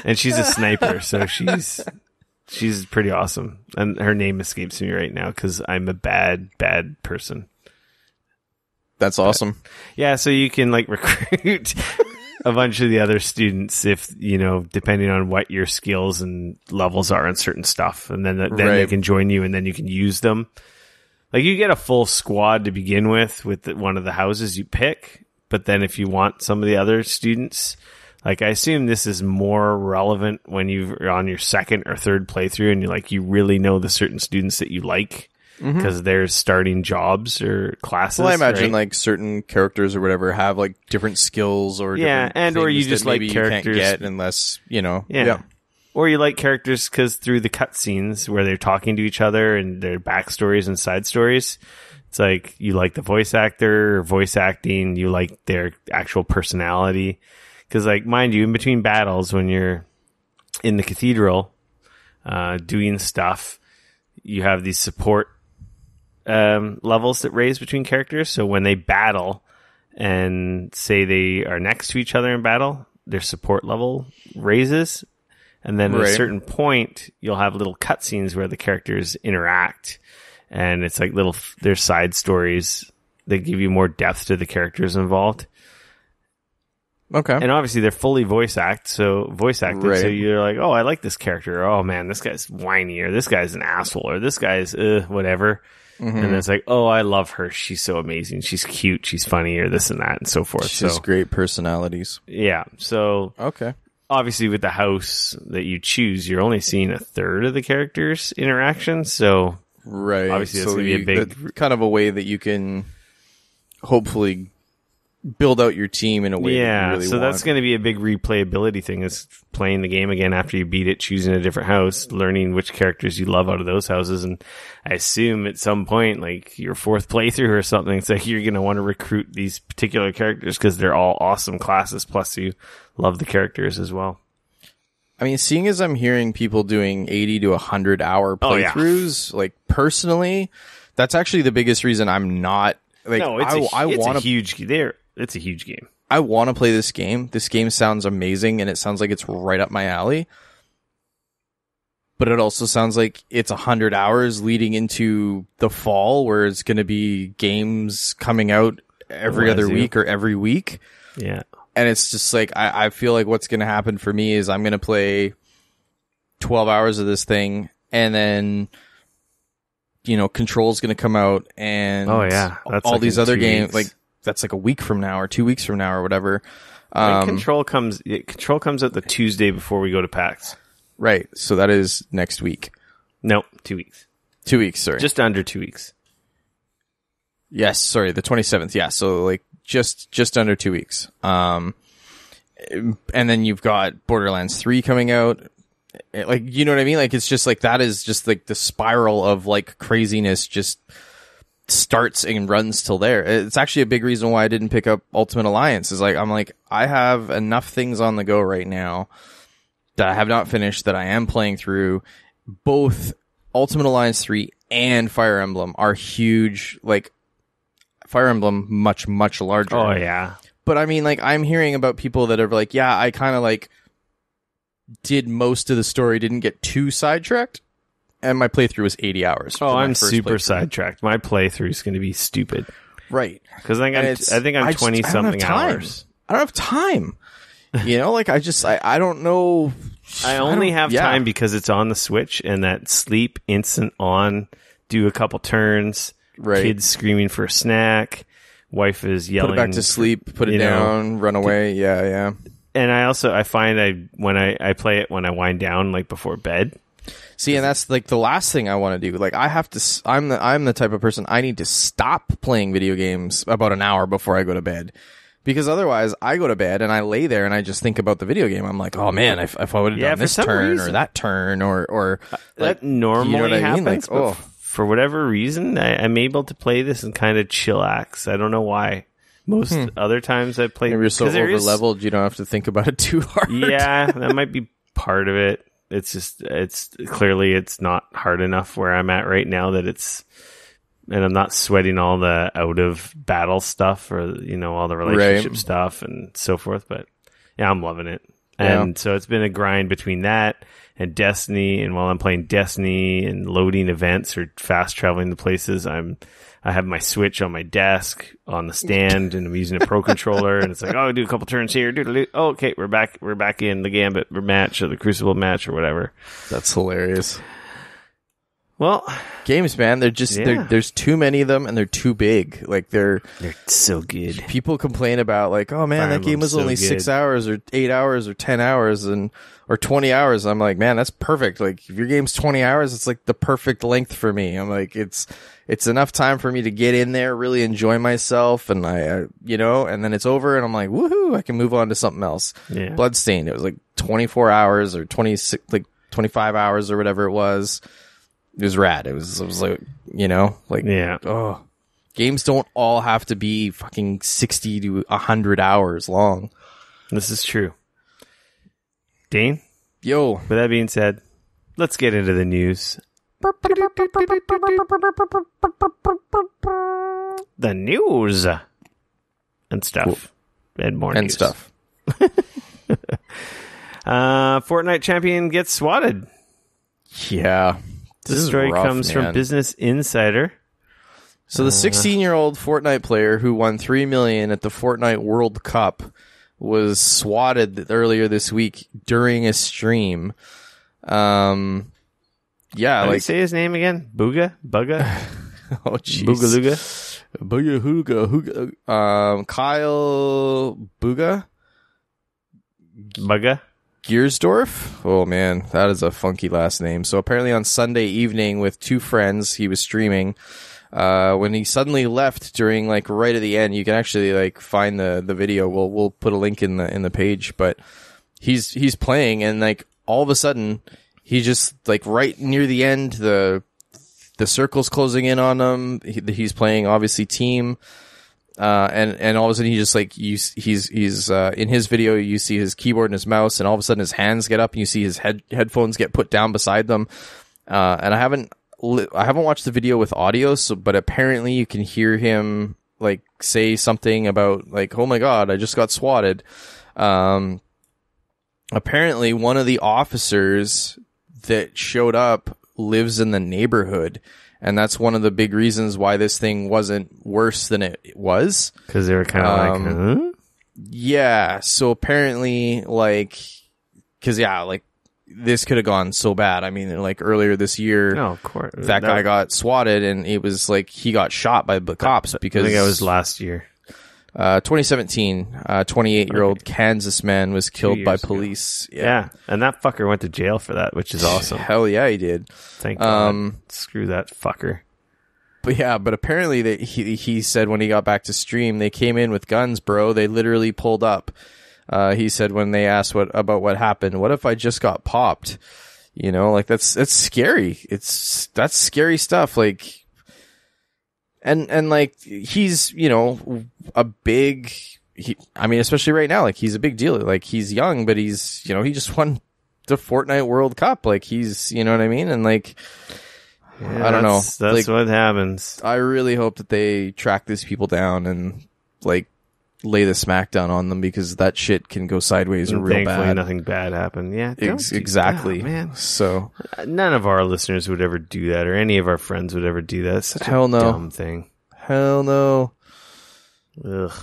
And she's a sniper, so she's pretty awesome. And her name escapes me right now because I'm a bad person. That's awesome. Yeah, so you can like recruit a bunch of the other students if, depending on what your skills and levels are on certain stuff. And then they can join you and then you can use them. Like you get a full squad to begin with one of the houses you pick. But then if you want some of the other students, like I assume this is more relevant when you're on your second or third playthrough and you really know the certain students that you like because they're starting jobs or classes. Well, I imagine like certain characters or whatever have like different skills or or you just like characters you can't get unless or you like characters because through the cutscenes where they're talking to each other and their backstories and side stories. It's like you like the voice actor or voice acting, you like their actual personality. Because, like, mind you, in between battles, when you're in the cathedral doing stuff, you have these support levels that raise between characters. So when they battle and say they are next to each other in battle, their support level raises. And then at a certain point, you'll have little cutscenes where the characters interact. And it's like there's side stories that give you more depth to the characters involved. Okay. And obviously they're fully voice acted. So you're like, oh, I like this character. Oh man, this guy's whiny, or this guy's an asshole, or this guy's whatever. And then it's like, oh, I love her. She's so amazing. She's cute. She's funny, or this and that, and so forth. She's great personalities. Yeah. So okay. Obviously, with the house that you choose, you're only seeing a third of the characters' interactions. So obviously, that's going to be a big kind of a way that you can hopefully build out your team in a way that you really want. That's going to be a big replayability thing, is playing the game again after you beat it, choosing a different house, learning which characters you love out of those houses. And I assume at some point, like your fourth playthrough or something, it's like you're going to want to recruit these particular characters because they're all awesome classes, plus you love the characters as well. I mean, seeing as I'm hearing people doing 80 to 100 hour playthroughs, like personally, that's actually the biggest reason I'm not like, no, it's a huge game. It's a huge game. I want to play this game. This game sounds amazing, and it sounds like it's right up my alley. But it also sounds like it's 100 hours leading into the fall, where it's going to be games coming out every other week or every week. Yeah. And it's just like, I feel like what's going to happen for me is I'm going to play 12 hours of this thing, and then, you know, Control's going to come out, and that's all like these in other 2 games, weeks. like, that's like a week from now or 2 weeks from now or whatever. Control comes out the Tuesday before we go to PAX. Right. So that is next week. No, 2 weeks. 2 weeks, sorry. Just under 2 weeks. Yes, sorry, the 27th. Yeah, so like just under 2 weeks. And then you've got Borderlands 3 coming out. Like, you know what I mean? Like, it's just like, that is just like the spiral of like craziness just starts and runs till there. It's actually a big reason why I didn't pick up Ultimate Alliance, is like, I'm like, I have enough things on the go right now that I have not finished, that I am playing through. Both Ultimate Alliance 3 and Fire Emblem are huge. Like, Fire Emblem much larger. Oh yeah. But I mean, like, I'm hearing about people that are like, yeah, I kind of like did most of the story, didn't get too sidetracked, and my playthrough was 80 hours. Oh, I'm super sidetracked. My playthrough is going to be stupid. Right. Because I think I'm 20 something hours. I don't have time. You know, like, I don't know. I only have time because it's on the Switch, and that sleep, instant on, do a couple turns, right. Kids screaming for a snack, wife is yelling. Put it back to sleep, put it down, run away. Yeah. And I find when I play it when I wind down, like before bed. See, and that's like the last thing I want to do. Like, I have to, I'm the type of person, I need to stop playing video games about an hour before I go to bed. Because otherwise, I go to bed and I lay there and I just think about the video game. I'm like, oh man, if I would have done this turn or that turn or that normally you know what happens. I mean? Like, but for whatever reason, I'm able to play this and kind of chillax. I don't know why. Most other times I play, maybe you're so over leveled you don't have to think about it too hard. Yeah, that might be part of it. It's clearly it's not hard enough where I'm at right now that and I'm not sweating all the out of battle stuff or, you know, all the relationship stuff and so forth. But yeah, I'm loving it. And so it's been a grind between that and Destiny. And while I'm playing Destiny and loading events or fast traveling to places, I have my Switch on my desk on the stand, and I'm using a Pro controller, and it's like, oh, do a couple turns here. Oh, okay, we're back in the Gambit match or the Crucible match or whatever. That's hilarious. Well, games, man, they're just there's too many of them, and they're too big. Like, they're so good. People complain about, like, oh man, that game was only 6 hours or 8 hours or 10 hours or 20 hours. I'm like, man, that's perfect. Like, if your game's 20 hours, it's like the perfect length for me. I'm like, it's enough time for me to get in there, really enjoy myself, and I you know, and then it's over, and I'm like, woohoo, I can move on to something else. Yeah. Bloodstained, it was like 24 hours or 26, like 25 hours or whatever it was. It was rad. It was like, you know, like, games don't all have to be fucking 60 to 100 hours long. This is true. Dane? Yo. With that being said, let's get into the news. The news. And stuff. Cool. And more and news. Stuff. Fortnite champion gets swatted. Yeah. This story comes from Business Insider. So the 16-year-old Fortnite player who won $3 million at the Fortnite World Cup was swatted earlier this week during a stream. How do you say his name again? Bugga? Oh, jeez. Boogalooga? Kyle Bugga? Giersdorf? Oh man, that is a funky last name. So apparently on Sunday evening with two friends, he was streaming. When he suddenly left during, like, right at the end, you can actually, like, find the video. We'll put a link in the page, but he's playing, and, like, all of a sudden he just, like, right near the end, the circle's closing in on him. He's playing obviously team. And all of a sudden he just, like, he's in his video, you see his keyboard and his mouse, and all of a sudden his hands get up and you see his headphones get put down beside them. And I haven't watched the video with audio, but apparently you can hear him, like say something about like, oh my God, I just got swatted. Apparently one of the officers that showed up lives in the neighborhood. And that's one of the big reasons why this thing wasn't worse than it was. Because they were kind of like, huh? Yeah. So apparently, like, because, yeah, like, this could have gone so bad. I mean, like, earlier this year, of course. that guy got swatted, and it was like he got shot by the cops because... I think that was last year. 2017, 28-year-old Kansas man was killed by police. Yeah, and that fucker went to jail for that, which is awesome. Hell yeah, he did. Thank God. Screw that fucker. But yeah, but apparently he said when he got back to stream, they came in with guns, bro. They literally pulled up. He said when they asked about what happened, what if I just got popped? You know, like that's scary. That's scary stuff. Like, and like he's, you know, a big, I mean, especially right now, like he's a big deal. Like he's young, but he's, you know, he just won the Fortnite World Cup. Like he's, you know what I mean? And like, yeah, I don't know. That's like, what happens. I really hope that they track these people down and like lay the smackdown on them, because that shit can go sideways and real Thankfully, bad. nothing bad happened. Yeah, exactly, man. So none of our listeners would ever do that, or any of our friends would ever do that. It's such Hell a no. dumb thing. Hell no. Ugh.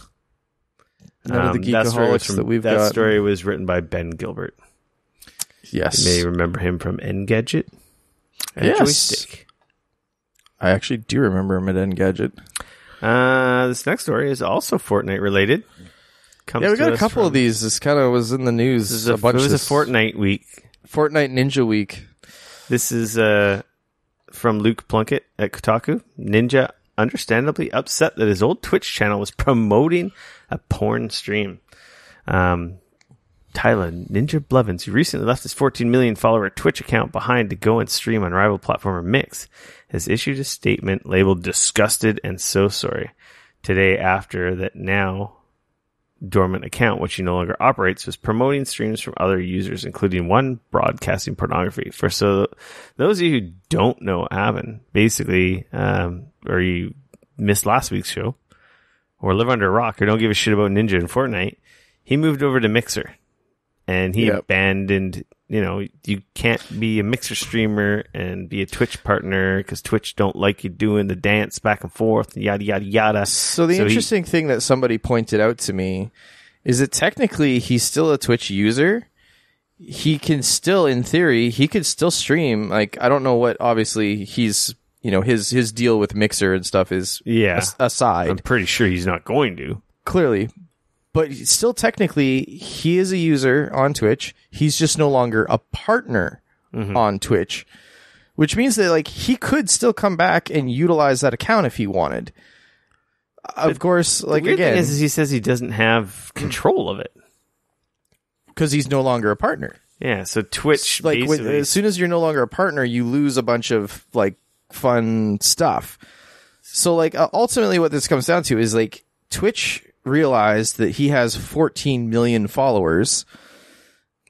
None of the Geekoholics that we've got. That story was written by Ben Gilbert. Yes. You may remember him from Engadget and Yes. Joystick. I actually do remember him at Engadget. This next story is also Fortnite related. Yeah, we got a couple of these. This kind of was in the news. It was a Fortnite week. Fortnite Ninja Week. This is from Luke Plunkett at Kotaku. Ninja understandably upset that his old Twitch channel was promoting a porn stream. Tyler Ninja Blevins, who recently left his 14 million follower Twitch account behind to go and stream on rival platformer Mix, has issued a statement labeled "disgusted and so sorry" today after that now dormant account, which he no longer operates, was promoting streams from other users, including one broadcasting pornography. For so those of you who don't know Avon, basically, or you missed last week's show, or live under a rock, or don't give a shit about Ninja and Fortnite, he moved over to Mixer, and he abandoned. You know, you can't be a Mixer streamer and be a Twitch partner because Twitch don't like you doing the dance back and forth, yada, yada, yada. So the interesting thing that somebody pointed out to me is that technically he's still a Twitch user. He can still, in theory, he could still stream. Like, I don't know what, obviously, he's, you know, his deal with Mixer and stuff is aside. I'm pretty sure he's not going to. Clearly. But still, technically, he is a user on Twitch. He's just no longer a partner on Twitch, which means that like he could still come back and utilize that account if he wanted. Of course, like the weird again, thing is he says he doesn't have control of it because he's no longer a partner. Yeah, so Twitch, like as soon as you're no longer a partner, you lose a bunch of like fun stuff. So like ultimately, what this comes down to is like Twitch realized that he has 14 million followers.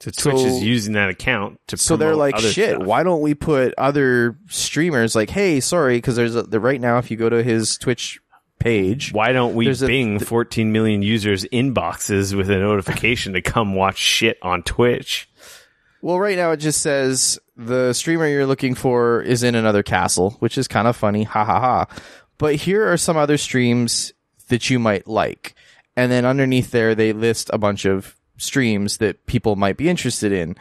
So Twitch is using that account to promote. So they're like, shit, stuff. Why don't we put other streamers like, hey, sorry, because there's right now, if you go to his Twitch page, why don't we bing 14 million users' inboxes with a notification to come watch shit on Twitch? Well, right now it just says the streamer you're looking for is in another castle, which is kind of funny. Ha ha ha. But here are some other streams that you might like. And then underneath there, they list a bunch of streams that people might be interested in.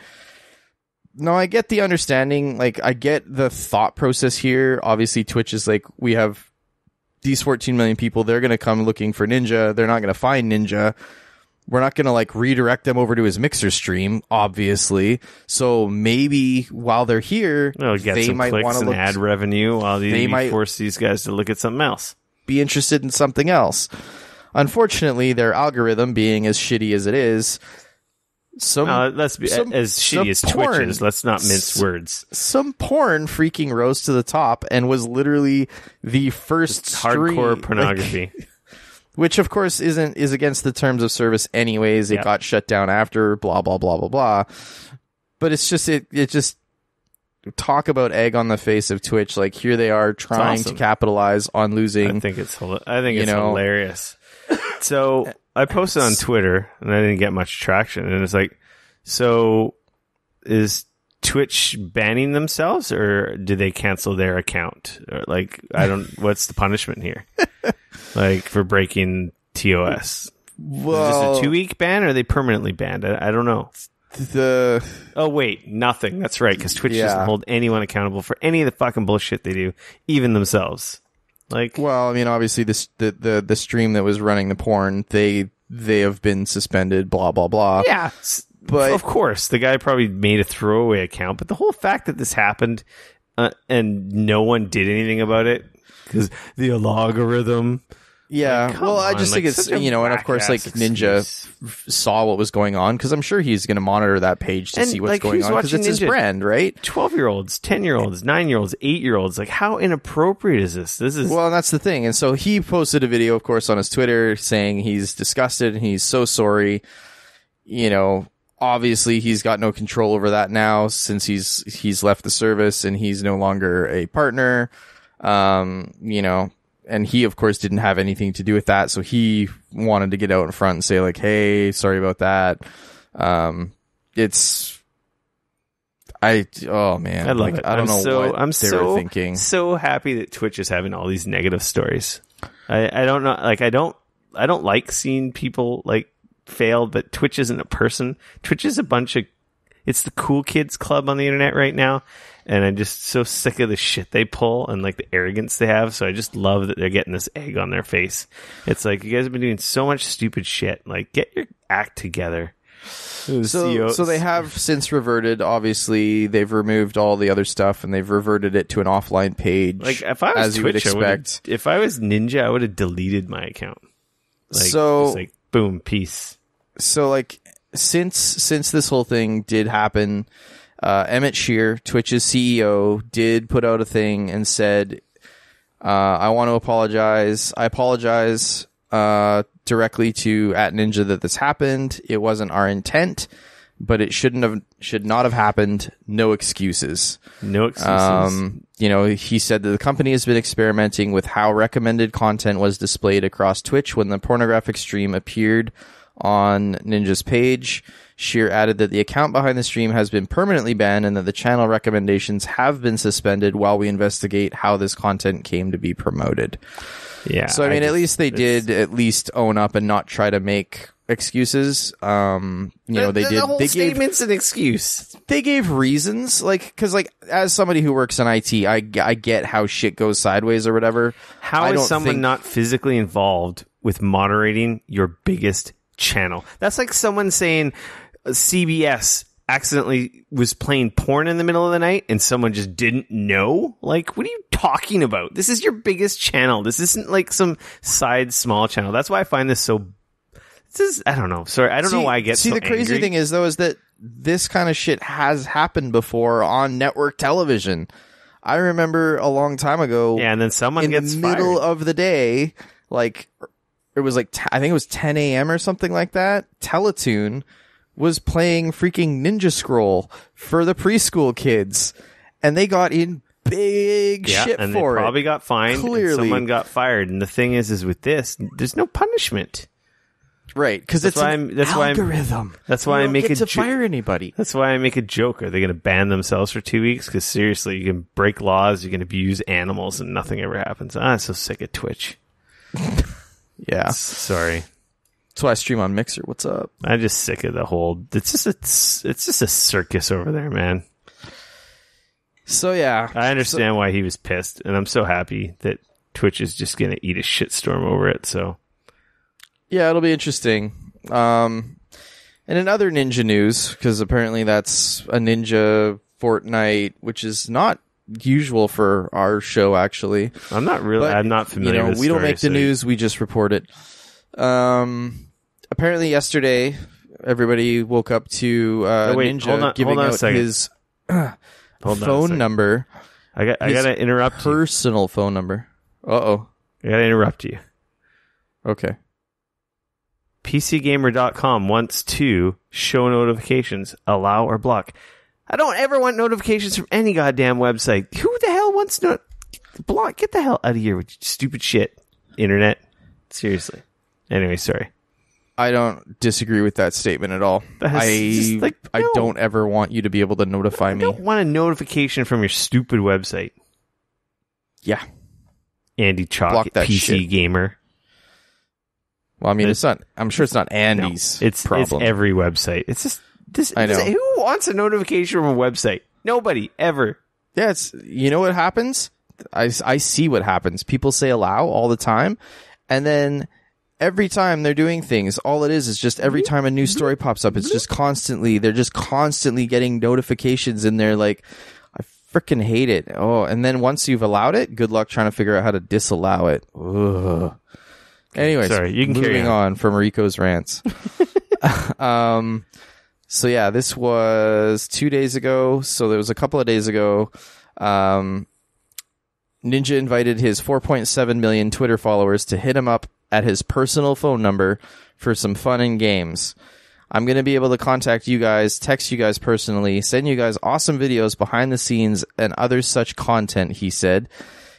Now, I get the understanding, like, I get the thought process here. Obviously, Twitch is like, we have these 14 million people. They're going to come looking for Ninja. They're not going to find Ninja. We're not going to, like, redirect them over to his Mixer stream, obviously. So maybe while they're here, they might want to look ad revenue while they might force these guys to look at something else. Be interested in something else. Unfortunately, their algorithm being as shitty as it is, as shitty as Twitch is. Let's not mince words. Some porn freaking rose to the top and was literally the first hardcore pornography, which of course is against the terms of service. Anyways, it got shut down after blah blah blah blah blah. But it's just it just talk about egg on the face of Twitch. Like, here they are trying to capitalize on losing. I think it's hilarious. So I posted on Twitter and I didn't get much traction. And it's like, so is Twitch banning themselves, or do they cancel their account? Or like, what's the punishment here? Like, for breaking TOS? Well, is this a 2-week ban, or are they permanently banned? I don't know. Oh wait, nothing. That's right, because Twitch doesn't hold anyone accountable for any of the fucking bullshit they do, even themselves. Like, well, I mean, obviously the stream that was running the porn, they have been suspended. Blah blah blah. Yeah, but of course, the guy probably made a throwaway account. But the whole fact that this happened and no one did anything about it because the algorithm. Yeah, like, well, I just think it's, and of course, like, Ninja saw what was going on, because I'm sure he's going to monitor that page to see what's going on, because it's his brand, right? 12-year-olds, 10-year-olds, 9-year-olds, 8-year-olds, like, how inappropriate is this? Well, and that's the thing, and so he posted a video, of course, on his Twitter saying he's disgusted and he's so sorry. Obviously, he's got no control over that now, since he's left the service and he's no longer a partner. And he, of course, didn't have anything to do with that, so he wanted to get out in front and say, like, hey, sorry about that. Oh man, I love it. I don't know what they were thinking. So happy that Twitch is having all these negative stories. I don't know, like, I don't like seeing people, like, fail, but Twitch isn't a person. Twitch is it's the cool kids club on the internet right now. And I'm just so sick of the shit they pull and, like, the arrogance they have. So I just love that they're getting this egg on their face. It's like, you guys have been doing so much stupid shit. Like, get your act together. So they have since reverted. Obviously, they've removed all the other stuff and they've reverted it to an offline page. Like, if I was as Twitch, you would expect. if I was Ninja, I would have deleted my account. Like, so, just like, boom, peace. So, like, since this whole thing did happen, Emmett Shear, Twitch's CEO, did put out a thing and said, I want to apologize. I apologize directly to @Ninja that this happened. It wasn't our intent, but it should not have happened. No excuses. No excuses. He said that the company has been experimenting with how recommended content was displayed across Twitch when the pornographic stream appeared on Ninja's page. Shear added that the account behind the stream has been permanently banned and that the channel recommendations have been suspended while we investigate how this content came to be promoted. Yeah. So, I mean, at least they did at least own up and not try to make excuses. They did. The whole they statement's an excuse. They gave reasons, like, because, like, as somebody who works in IT, I get how shit goes sideways or whatever. How is someone not physically involved with moderating your biggest channel? That's like someone saying CBS accidentally was playing porn in the middle of the night and someone just didn't know. Like, what are you talking about? This is your biggest channel. This isn't like some side small channel. That's why I find this so. I don't know. Sorry, I don't know why I get so the crazy angry. thing is, though, is that this kind of shit has happened before on network television. I remember a long time ago. Yeah, and then someone gets in the middle of the day, like, it was like, I think it was 10 a.m. or something like that. Teletoon was playing freaking Ninja Scroll for the preschool kids, and they got in big shit and for they it. Probably got fined. Clearly, and someone got fired. And the thing is with this, there's no punishment, right? Because it's an algorithm. That's why I make to fire anybody. That's why I make a joke. Are they going to ban themselves for 2 weeks? Because seriously, you can break laws, you can abuse animals, and nothing ever happens. I'm so sick of Twitch. Yeah, sorry. That's why I stream on Mixer. What's up? I'm just sick of the whole. It's just a circus over there, man. So yeah, I understand why he was pissed, and I'm so happy that Twitch is just going to eat a shitstorm over it. So yeah, it'll be interesting. And in other Ninja news, because apparently that's a Ninja fortnight, which is not usual for our show. Actually, I'm not familiar. With we don't make the news; we just report it. Apparently yesterday, everybody woke up to Ninja giving out his phone number. I gotta interrupt. Personal phone number. I gotta interrupt you. Okay. PCGamer.com wants to show notifications, allow or block. I don't ever want notifications from any goddamn website. Who the hell wants block? Get the hell out of here with your stupid shit, internet. Seriously. Anyway, sorry. I don't disagree with that statement at all. I don't ever want you to be able to notify me. I don't want a notification from your stupid website. Yeah. Andy Chalk, PC shit. Gamer. Well, I mean, it's not. I'm sure it's not Andy's problem. It's every website. It's just this. I know. Who wants a notification from a website? Nobody ever. Yeah, you know what happens? I see what happens. People say allow all the time, and then every time they're doing things, all it is just every time a new story pops up, it's just they're just constantly getting notifications in there. Like, I freaking hate it. Oh, and then once you've allowed it, good luck trying to figure out how to disallow it. Ugh. Anyways, sorry, you can moving on from Rico's rants. So yeah, this was 2 days ago. So there was a couple of days ago. Ninja invited his 4.7 million Twitter followers to hit him up at his personal phone number for some fun and games. I'm going to be able to contact you guys, text you guys personally, send you guys awesome videos behind the scenes and other such content, he said.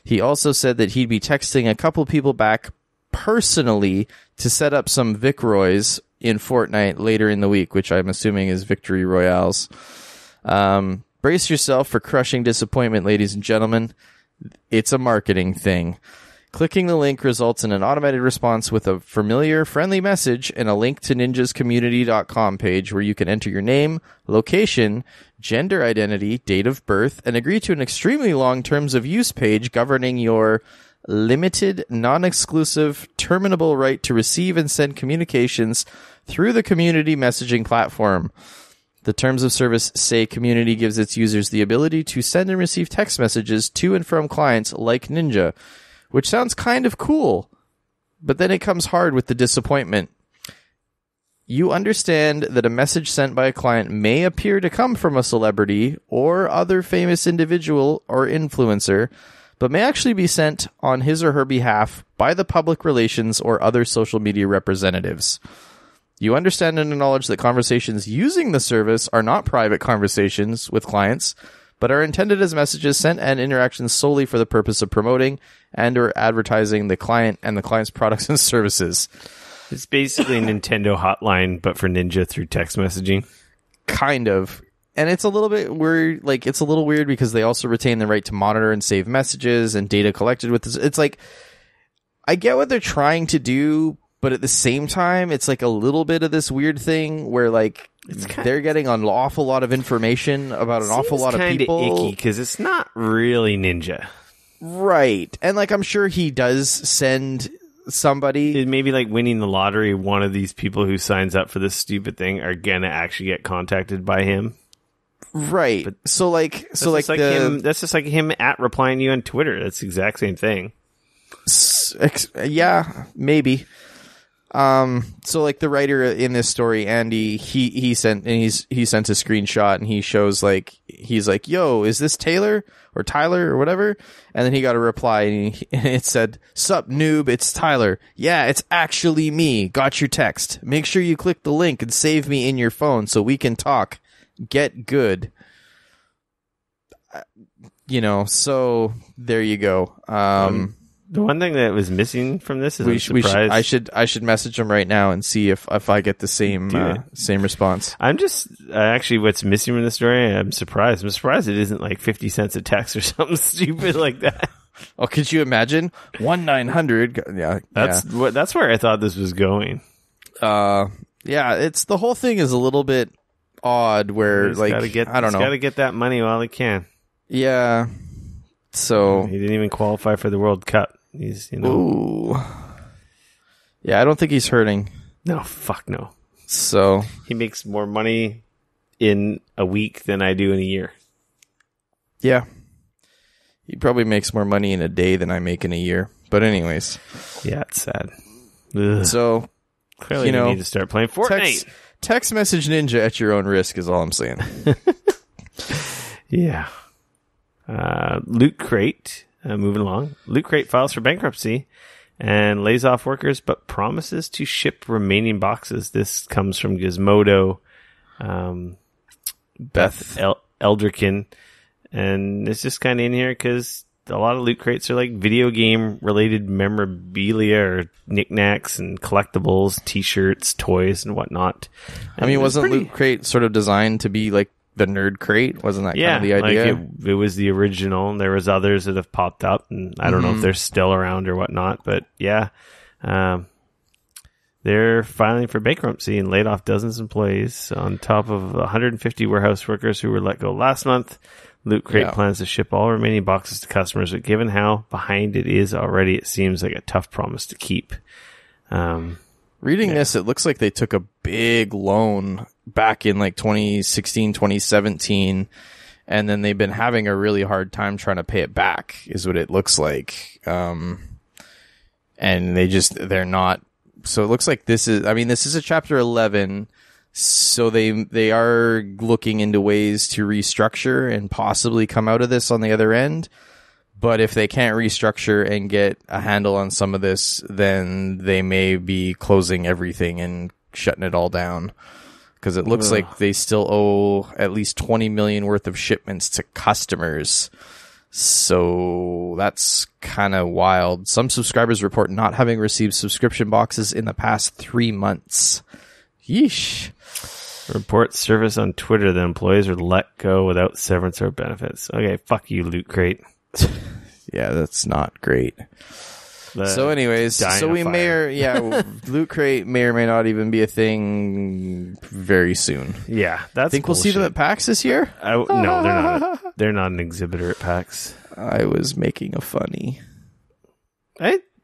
He also said that he'd be texting a couple people back personally to set up some Vic Roys in Fortnite later in the week, which I'm assuming is Victory Royales. Brace yourself for crushing disappointment, ladies and gentlemen. It's a marketing thing. Clicking the link results in an automated response with a familiar, friendly message and a link to ninjascommunity.com page where you can enter your name, location, gender identity, date of birth, and agree to an extremely long terms of use page governing your limited, non-exclusive, terminable right to receive and send communications through the community messaging platform. The terms of service say community gives its users the ability to send and receive text messages to and from clients like Ninja, which sounds kind of cool, but then it comes hard with the disappointment. You understand that a message sent by a client may appear to come from a celebrity or other famous individual or influencer, but may actually be sent on his or her behalf by the public relations or other social media representatives. You understand and acknowledge that conversations using the service are not private conversations with clients, but are intended as messages sent and interactions solely for the purpose of promoting and or advertising the client and the client's products and services. It's basically a Nintendo hotline, but for Ninja through text messaging. Kind of. And it's a little bit weird. Like, it's a little weird because they also retain the right to monitor and save messages and data collected with this. It's like, I get what they're trying to do, but at the same time, it's like a little bit of this weird thing where, like, they're getting an awful lot of information about an awful lot of people. It's kind of icky because it's not really Ninja. Right. And, like, I'm sure he does send somebody. It may be like winning the lottery. One of these people who signs up for this stupid thing are going to actually get contacted by him. Right. But that's just like him at replying to you on Twitter. That's the exact same thing. Yeah, maybe. So like the writer in this story, Andy, he sent a screenshot and he shows he's like, yo, is this Taylor or Tyler or whatever? And then he got a reply and it said, sup noob, it's Tyler. Yeah, it's actually me. Got your text. Make sure you click the link and save me in your phone so we can talk. Get good. So there you go. The one thing that was missing from this is I should message him right now and see if I get the same response. I'm just actually what's missing from the story. I'm surprised. I'm surprised it isn't like 50 cents a text or something stupid like that. Oh, could you imagine 1-900? Yeah, that's where I thought this was going. Yeah, it's the whole thing is a little bit odd. Where I don't know, got to get that money while he can. Yeah. So he didn't even qualify for the World Cup. He's, Ooh. Yeah, I don't think he's hurting. No, fuck no. So he makes more money in a week than I do in a year. Yeah. He probably makes more money in a day than I make in a year. But anyways. Yeah, it's sad. Ugh. So clearly you need to start playing Fortnite. Text message Ninja at your own risk is all I'm saying. Yeah. Loot Crate, moving along. Loot Crate files for bankruptcy and lays off workers, but promises to ship remaining boxes. This comes from Gizmodo. Beth Eldrikin, and it's just kind of in here because a lot of loot crates are like video game related memorabilia or knickknacks and collectibles, t-shirts, toys, and whatnot. I mean, wasn't Loot Crate sort of designed to be like the nerd crate? Wasn't that kind of the idea? Like it was the original. There was others that have popped up, and I don't know if they're still around or whatnot, but yeah. They're filing for bankruptcy and laid off dozens of employees on top of 150 warehouse workers who were let go last month. Loot Crate plans to ship all remaining boxes to customers, but given how behind it is already, it seems like a tough promise to keep. Reading this, it looks like they took a big loan back in like 2016, 2017, and then they've been having a really hard time trying to pay it back, is what it looks like. And they're not. So it looks like this is a Chapter 11. So they are looking into ways to restructure and possibly come out of this on the other end. But if they can't restructure and get a handle on some of this, then they may be closing everything and shutting it all down. Because it looks like they still owe at least 20 million worth of shipments to customers. So that's kind of wild. Some subscribers report not having received subscription boxes in the past 3 months. Yeesh. Report service on Twitter that employees are let go without severance or benefits. Okay, fuck you, Loot Crate. Yeah, that's not great. So anyways, we Loot Crate may or may not even be a thing very soon. Yeah, that's Think bullshit. We'll see them at PAX this year? No, they're not. They're not an exhibitor at PAX. I was making a funny.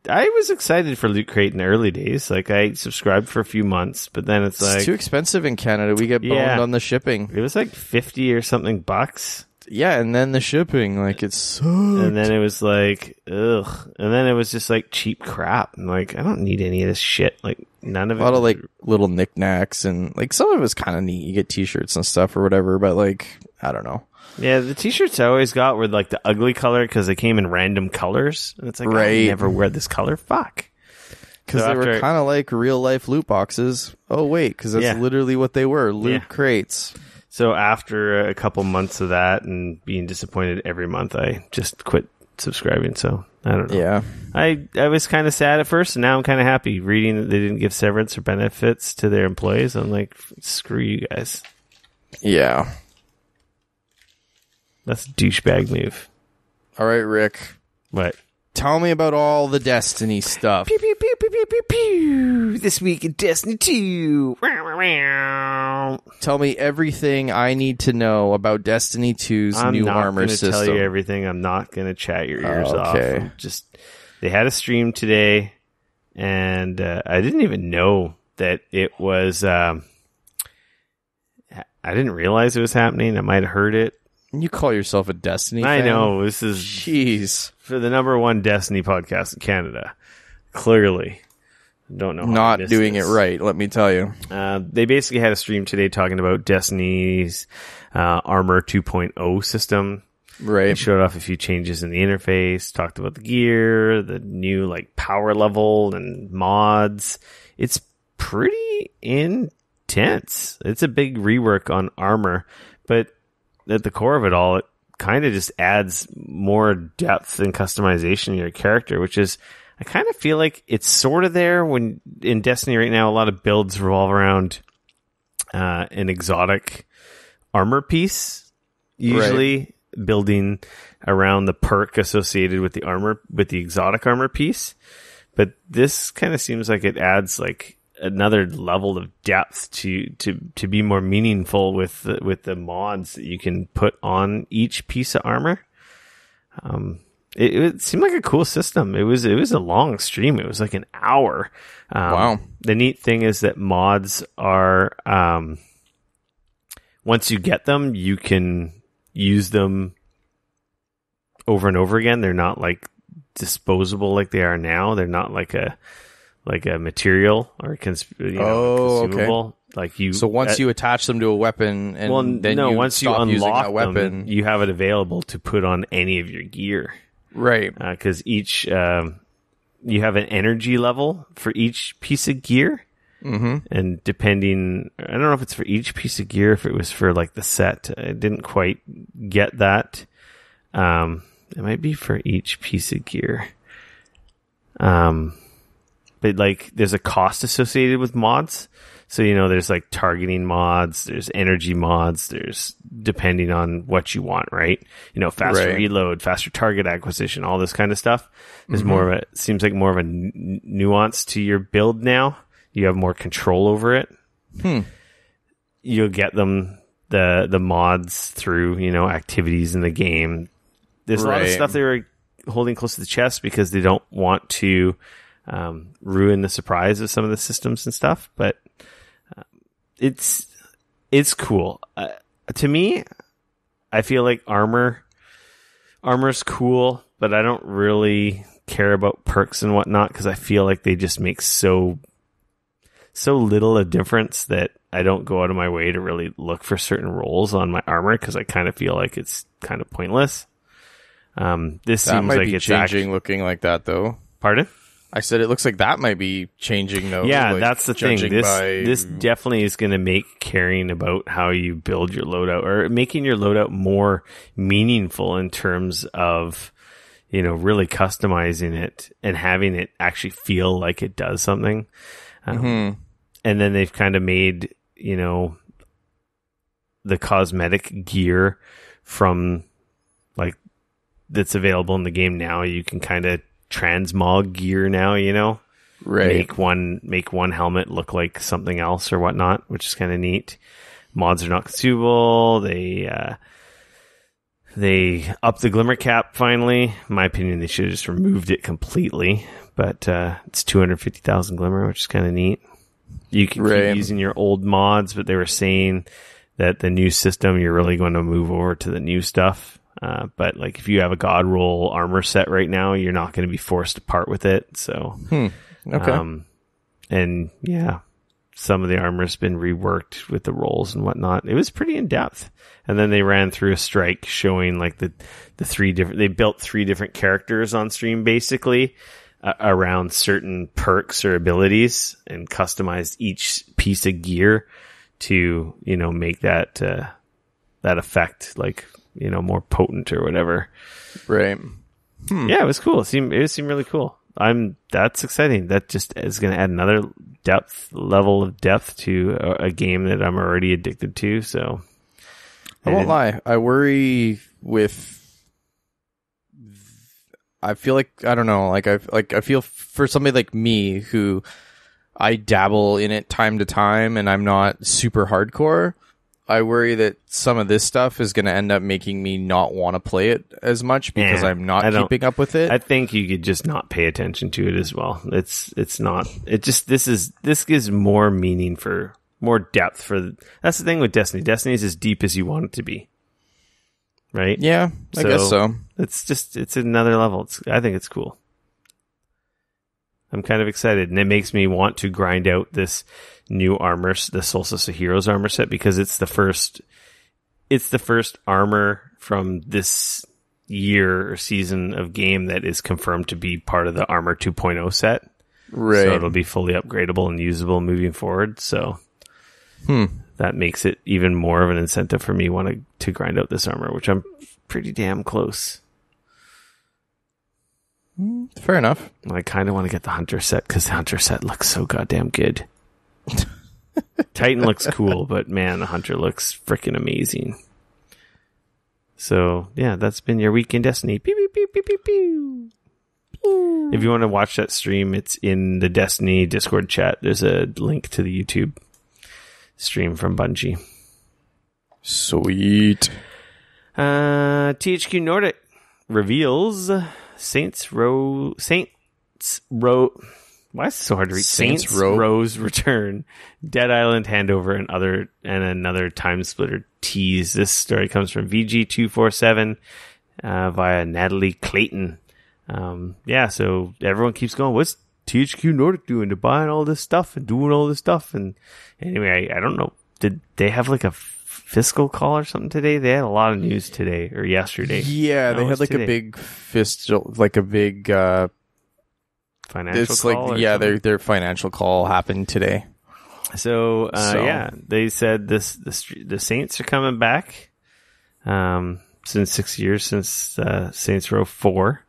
I was excited for Loot Crate in the early days. Like, I subscribed for a few months, but then it's like... It's too expensive in Canada. We get boned on the shipping. It was like 50 or something bucks. Yeah, and then the shipping, like, it sucked. And then it was like, ugh. And then it was just like cheap crap. And like, I don't need any of this shit. Like, none of it. A lot of like little knickknacks and like some of it was kind of neat. You get t-shirts and stuff or whatever, but like, I don't know. Yeah, the t-shirts I always got were like the ugly color because they came in random colors. And it's like, I never wear this color. Fuck. Because they were kind of like real life loot boxes. Oh, wait, because that's literally what they were. Loot crates. So after a couple months of that and being disappointed every month, I just quit subscribing. So I don't know. Yeah. I was kind of sad at first, and now I'm kind of happy reading that they didn't give severance or benefits to their employees. I'm like, screw you guys. Yeah. That's a douchebag move. All right, Rick. What? Tell me about all the Destiny stuff. Pew, pew, pew, pew, pew, pew, pew. This week in Destiny 2. Tell me everything I need to know about Destiny 2's new armor system. I'm not going to tell you everything. I'm not going to chat your ears off. They had a stream today, and I didn't even know that it was... I didn't realize it was happening. I might have heard it. You call yourself a Destiny fan? I know. This is... Jeez. For the #1 Destiny podcast in Canada. Clearly. Don't know how not doing it right, let me tell you. They basically had a stream today talking about Destiny's Armor 2.0 system. Right. They showed off a few changes in the interface, talked about the gear, the new like power level and mods. It's pretty intense. It's a big rework on armor, but at the core of it all, it kind of just adds more depth and customization to your character, which is, I kind of feel like it's sort of there when in Destiny right now, a lot of builds revolve around an exotic armor piece, usually building around the perk associated with the armor, with the exotic armor piece. But this kind of seems like it adds like another level of depth to be more meaningful with the mods that you can put on each piece of armor. It seemed like a cool system. It was a long stream. It was like an hour. Wow. The neat thing is that mods are, once you get them, you can use them over and over again. They're not like disposable like they are now. They're not like a material or consumable. Okay. So once you attach them to a weapon, and once you unlock them, you have it available to put on any of your gear. Right. Because each you have an energy level for each piece of gear. And depending, I don't know if it's for each piece of gear, if it was for like the set. I didn't quite get that. It might be for each piece of gear. But like there's a cost associated with mods. So, there's like targeting mods, there's energy mods, there's depending on what you want, right? Faster reload, faster target acquisition, all this kind of stuff. There's seems like more of a nuance to your build now. You have more control over it. You'll get the mods through, activities in the game. There's a lot of stuff they were holding close to the chest because they don't want to ruin the surprise of some of the systems and stuff, but it's cool. To me, I feel like armor's cool, but I don't really care about perks and whatnot because I feel like they just make so little a difference that I don't go out of my way to really look for certain roles on my armor because I kind of feel like it's kind of pointless. This that seems might like be it's changing looking like that though. Pardon? I said it looks like that might be changing though. Yeah, like, that's the thing. This definitely is going to make caring about how you build your loadout or making your loadout more meaningful in terms of, really customizing it and having it actually feel like it does something. And then they've kind of made, the cosmetic gear from like that's available in the game now. You can kind of transmog gear now, make one helmet look like something else or whatnot, which is kind of neat. Mods are not consumable. They up the glimmer cap finally. In my opinion, they should have just removed it completely, but it's 250,000 glimmer, which is kind of neat. You can keep using your old mods, but they were saying that the new system, you're really going to move over to the new stuff. But like if you have a God Roll armor set right now, you're not going to be forced to part with it. So, okay. And yeah, some of the armor's been reworked with the rolls and whatnot. It was pretty in depth. And then they ran through a strike showing like the they built 3 different characters on stream basically around certain perks or abilities and customized each piece of gear to, make that effect like, more potent or whatever. Right. Yeah, it was cool. It seemed really cool. That's exciting. That just is going to add another level of depth to a game that I'm already addicted to. So I won't lie. I worry I feel like, I don't know, I feel for somebody like me who I dabble in it time to time and I'm not super hardcore. I worry that some of this stuff is going to end up making me not want to play it as much because I'm not keeping up with it. I think you could just not pay attention to it as well. This gives more meaning for more depth that's the thing with Destiny. Destiny is as deep as you want it to be. Right? Yeah, I guess so. It's another level. I think it's cool. I'm kind of excited, and it makes me want to grind out this new armor, the Solstice of Heroes armor set, because it's the first armor from this year or season of game that is confirmed to be part of the Armor 2.0 set. Right. So it'll be fully upgradable and usable moving forward. So that makes it even more of an incentive for me to grind out this armor, which I'm pretty damn close. Fair enough. I kind of want to get the Hunter set because the Hunter set looks so goddamn good. Titan looks cool, but man, the Hunter looks freaking amazing. So yeah, that's been your week in Destiny. Pew, pew, pew, pew, pew, pew. If you want to watch that stream, it's in the Destiny Discord chat. There's a link to the YouTube stream from Bungie. Sweet. THQ Nordic reveals Saints Row. Why is it so hard to read? Saints Row's return, Dead Island handover, and another time splitter tease. This story comes from VG247 via Natalie Clayton. So everyone keeps going, what's THQ Nordic doing to buying all this stuff and doing all this stuff? And anyway, I don't know. Did they have like a fiscal call or something today? They had a lot of news today or yesterday. Yeah, they had like today. A big fiscal, like a big financial call. It's like, yeah, their financial call happened today. So, yeah, they said the Saints are coming back. Since 6 years since Saints Row 4.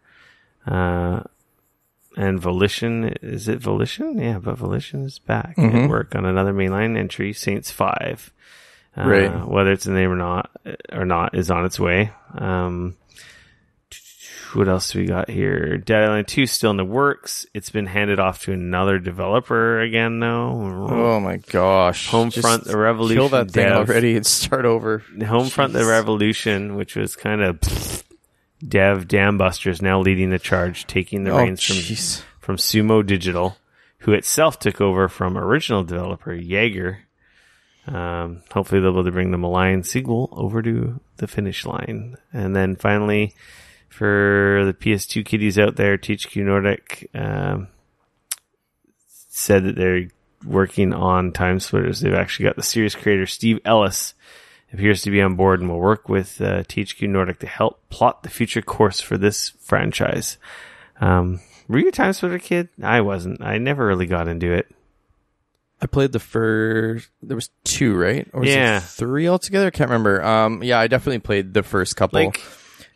And Volition, is it Volition? Yeah, but Volition is back at work on another mainline entry, Saints 5. Right. Whether it's a name or not is on its way. What else do we got here? Dead Island 2 still in the works. It's been handed off to another developer again, though. Oh my gosh. Homefront The Revolution. Kill that thing already and start over. Homefront The Revolution, which was kind of dev Dambusters, now leading the charge, taking the reins from Sumo Digital, who itself took over from original developer Jaeger. Hopefully they'll be able to bring the Malign sequel over to the finish line. And then finally, for the PS2 kiddies out there, THQ Nordic said that they're working on Time Splitters. They've actually got the series creator Steve Ellis appears to be on board and will work with THQ Nordic to help plot the future course for this franchise. Were you a Time Splitter kid? I wasn't. I never really got into it. I played the first. There was 2, right? Or was it 3 altogether? I can't remember. Yeah, I definitely played the first couple.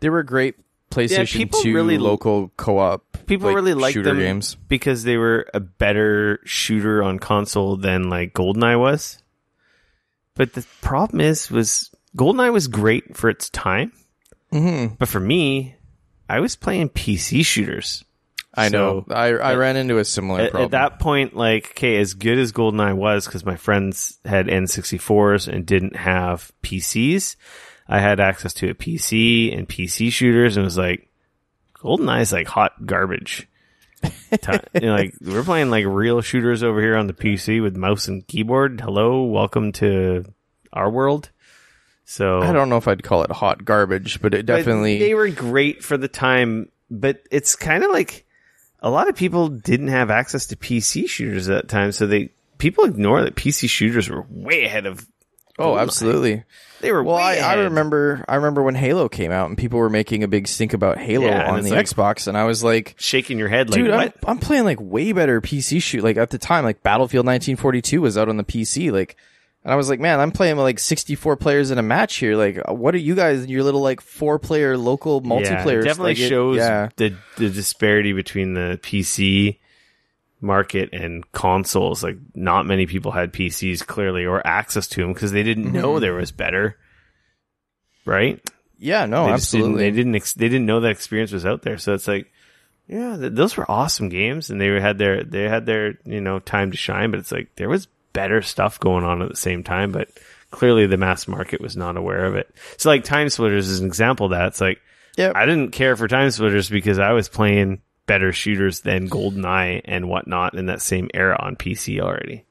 They were great PlayStation 2 really local co-op. People really liked shooter them games because they were a better shooter on console than like GoldenEye was. But the problem was GoldenEye was great for its time. Mm-hmm. But for me, I was playing PC shooters. I know. I ran into a similar problem. At that point, as good as GoldenEye was, because my friends had N64s and didn't have PCs, I had access to a PC and PC shooters, and it was like, GoldenEye is like hot garbage. We're playing like real shooters over here on the PC with mouse and keyboard. Hello, welcome to our world. So I don't know if I'd call it hot garbage, but it definitely... They were great for the time, but it's kind of like a lot of people didn't have access to PC shooters at that time, so people ignore that PC shooters were way ahead of Oh, absolutely. They were way ahead. I remember when Halo came out and people were making a big stink about Halo on the Xbox, and I was like shaking your head dude, what? I'm playing like way better PC shoot. Like at the time, like Battlefield 1942 was out on the PC, like, and I was like, man, I'm playing with like 64 players in a match here. Like, what are you guys, your little like 4-player local multiplayer? It definitely shows the disparity between the PC market and consoles. Like, not many people had PCs clearly or access to them because they didn't know there was better, right? Yeah, no, absolutely. They didn't know that experience was out there. So it's like, yeah, those were awesome games, and they had their time to shine. But it's like there was better stuff going on at the same time, but clearly the mass market was not aware of it. So like Time Splitters is an example of that. It's like, I didn't care for Time Splitters because I was playing better shooters than GoldenEye and whatnot in that same era on PC already.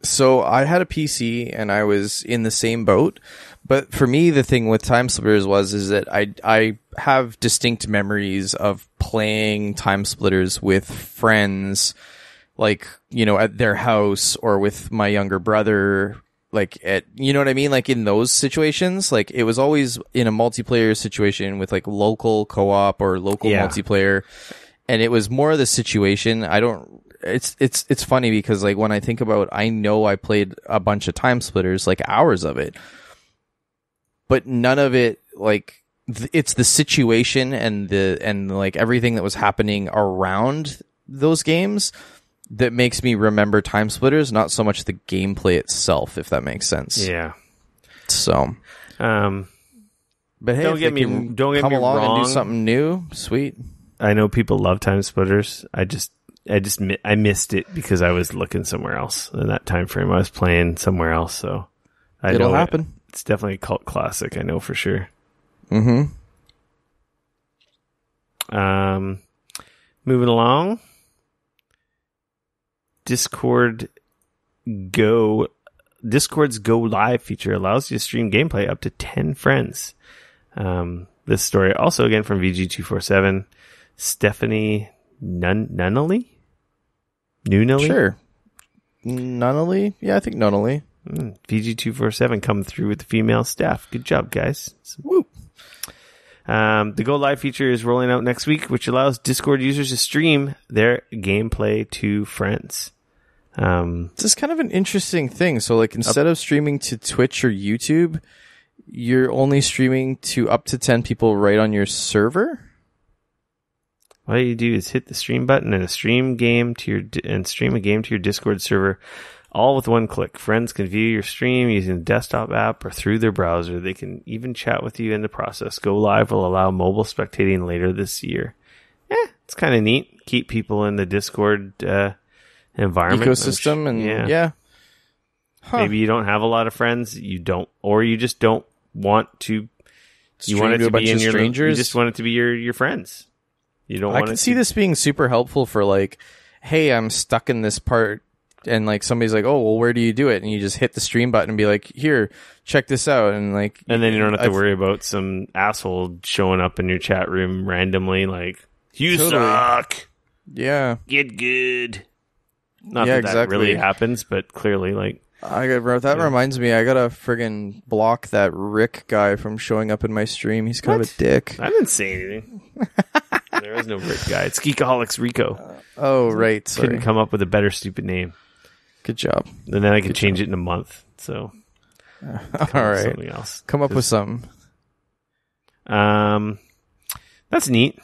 So I had a PC and I was in the same boat, but for me the thing with Time Splitters is that I have distinct memories of playing Time Splitters with friends, like, at their house or with my younger brother, like you know what I mean? Like in those situations, like it was always in a multiplayer situation with like local co-op or local multiplayer. And it was more of the situation. It's funny because like when I think about, I know I played a bunch of Time Splitters, like hours of it, but none of it, like it's the situation and like everything that was happening around those games that makes me remember Time Splitters, not so much the gameplay itself, if that makes sense. Yeah. So, but hey, don't get me wrong, and do something new, sweet. I know people love Time Splitters. I missed it because I was looking somewhere else in that time frame. I was playing somewhere else, so it'll happen. It's definitely a cult classic. I know for sure. Mm-hmm. Moving along. Discord's Go Live feature allows you to stream gameplay up to 10 friends. This story also again from VG247. Stephanie Nunnally? Sure. Nunnally? Yeah, I think Nunnally. VG247 coming through with the female staff. Good job, guys. Whoop. The Go Live feature is rolling out next week, which allows Discord users to stream their gameplay to friends. This is kind of an interesting thing. So, like, instead of streaming to Twitch or YouTube, you're only streaming to up to 10 people right on your server? All you do is hit the stream button and stream a game to your Discord server, all with one click. Friends can view your stream using the desktop app or through their browser. They can even chat with you in the process. Go Live will allow mobile spectating later this year. It's kind of neat. Keep people in the Discord environment. Ecosystem, and yeah. Huh. Maybe you don't have a lot of friends. Or you just don't want to. You want it to be in your strangers. You just want it to be your friends. You don't. I can see this being super helpful for, like, hey, I'm stuck in this part, and like somebody's like, oh, well, where do you do it? And you just hit the stream button and be like, here, check this out, and like, and then you don't have to worry about some asshole showing up in your chat room randomly, like, you suck. Yeah, get good. Not that really happens, but clearly, like, reminds me, I gotta friggin' block that Rick guy from showing up in my stream. He's kind of a dick. I didn't say anything. There is no Rick guy. It's Geekoholics Rico. Right. Sorry. Couldn't come up with a better stupid name. Good job. And then I could change it in a month. So, all right. Something else. Come up with something. That's neat.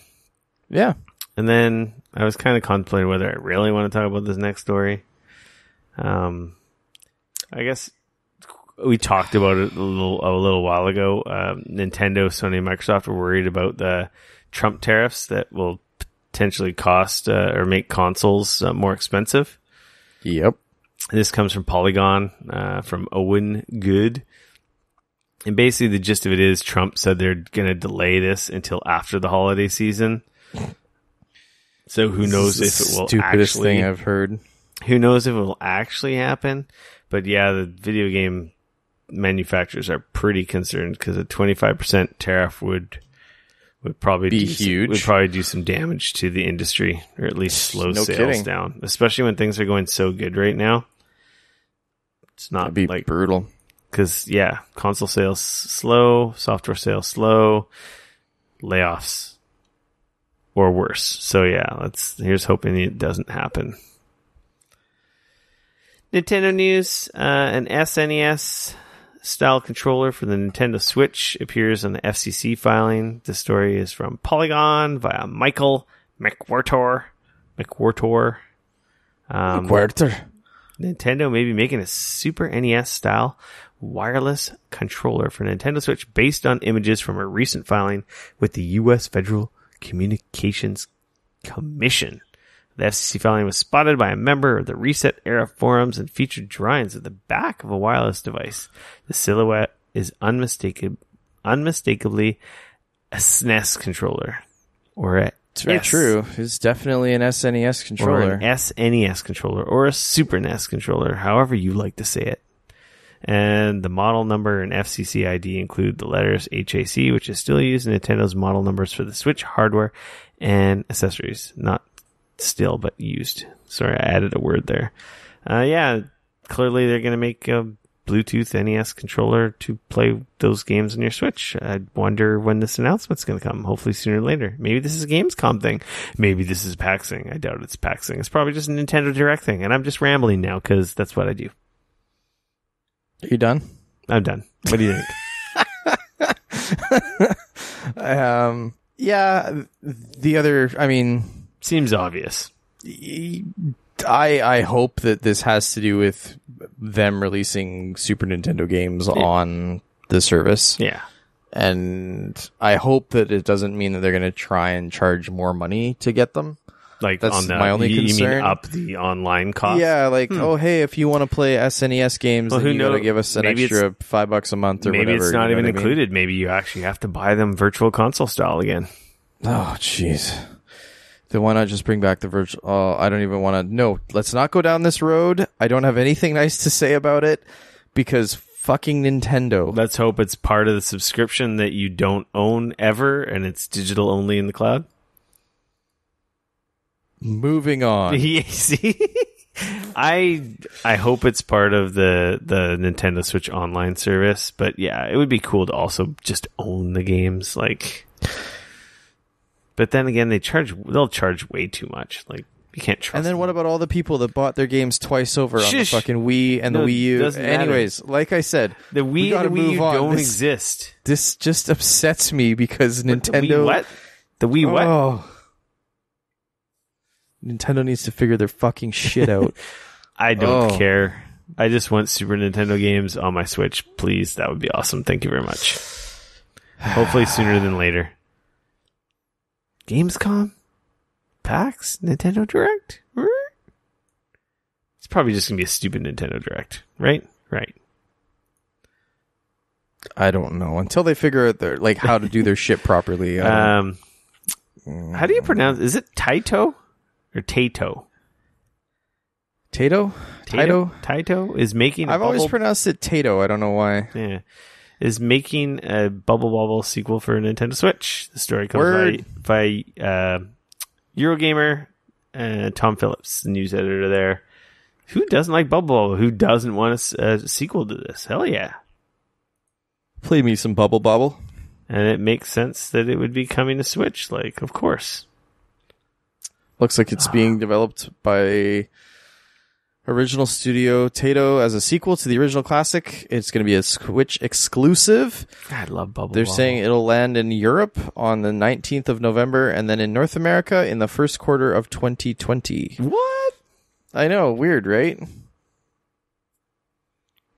Yeah. And then I was kind of contemplating whether I really want to talk about this next story. I guess we talked about it a little while ago. Nintendo, Sony, and Microsoft were worried about the Trump tariffs that will potentially cost or make consoles more expensive. Yep. This comes from Polygon, from Owen Good. And basically the gist of it is Trump said they're going to delay this until after the holiday season. So who knows if it will stupidest actually... thing I've heard. Who knows if it will actually happen. But yeah, the video game manufacturers are pretty concerned because a 25% tariff would probably be huge. Would probably do some damage to the industry, or at least slow sales down. Especially when things are going so good right now. It's not That'd be brutal. Because console sales slow, software sales slow, layoffs or worse. So here's hoping it doesn't happen. Nintendo news: an SNES style controller for the Nintendo Switch appears on the FCC filing. The story is from Polygon via Michael McWhorter. Nintendo may be making a Super NES style wireless controller for Nintendo Switch based on images from a recent filing with the U.S. Federal Communications Commission. The FCC filing was spotted by a member of the Reset Era forums and featured drawings of the back of a wireless device. The silhouette is unmistakably a SNES controller. It's very true. It's definitely an SNES controller. Or an SNES controller. Or a Super NES controller, however you like to say it. And the model number and FCC ID include the letters HAC, which is still used in Nintendo's model numbers for the Switch hardware and accessories. Not still, but used. Sorry, I added a word there. Clearly they're going to make a Bluetooth NES controller to play those games on your Switch. I wonder when this announcement's going to come. Hopefully sooner or later. Maybe this is a Gamescom thing. Maybe this is PAX thing. I doubt it's PAX thing. It's probably just a Nintendo Direct thing. And I'm just rambling now because that's what I do. Are you done? I'm done. What do you think? The other, seems obvious. I hope that this has to do with them releasing Super Nintendo games on the service. Yeah. And I hope that it doesn't mean that they're going to try and charge more money to get them. Like, that's my only concern. You mean up the online cost? Yeah, like, oh, hey, if you want to play SNES games, then you got to give us an extra $5 a month or whatever. Maybe it's not even included. Maybe you actually have to buy them virtual console style again. Oh, jeez. Then why not just bring back the virtual... Oh, I don't even want to... No, let's not go down this road. I don't have anything nice to say about it because fucking Nintendo. Let's hope it's part of the subscription that you don't own ever and it's digital only in the cloud. Moving on. See? I hope it's part of the Nintendo Switch online service, but yeah, it would be cool to also just own the games, like... But then again, they'll charge way too much. Like, You can't trust. And then them. what about all the people that bought their games twice over on the fucking Wii and the Wii U? Anyways, like I said, the Wii and the Wii U don't exist. This just upsets me because Nintendo... The Wii what? Oh. Nintendo needs to figure their fucking shit out. I don't care. I just want Super Nintendo games on my Switch, please. That would be awesome. Thank you very much. Hopefully sooner than later. Gamescom? PAX? Nintendo Direct? It's probably just going to be a stupid Nintendo Direct, right? Right. I don't know. Until they figure out their how to do their shit properly. How do you pronounce? Is it Taito or Taito? Taito is making. I've always pronounced it Taito. I don't know why. Yeah, is making a Bubble Bobble sequel for Nintendo Switch. The story comes by Eurogamer, Tom Phillips, the news editor there. Who doesn't like Bubble Bobble? Who doesn't want a sequel to this? Hell yeah! Play me some Bubble Bobble. And it makes sense that it would be coming to Switch. Of course. Looks like it's being developed by original studio Taito as a sequel to the original classic. It's going to be a Switch exclusive. I love Bubble They're Bobble. saying it'll land in Europe on the 19th of November and then in North America in the first quarter of 2020. What? I know. Weird, right?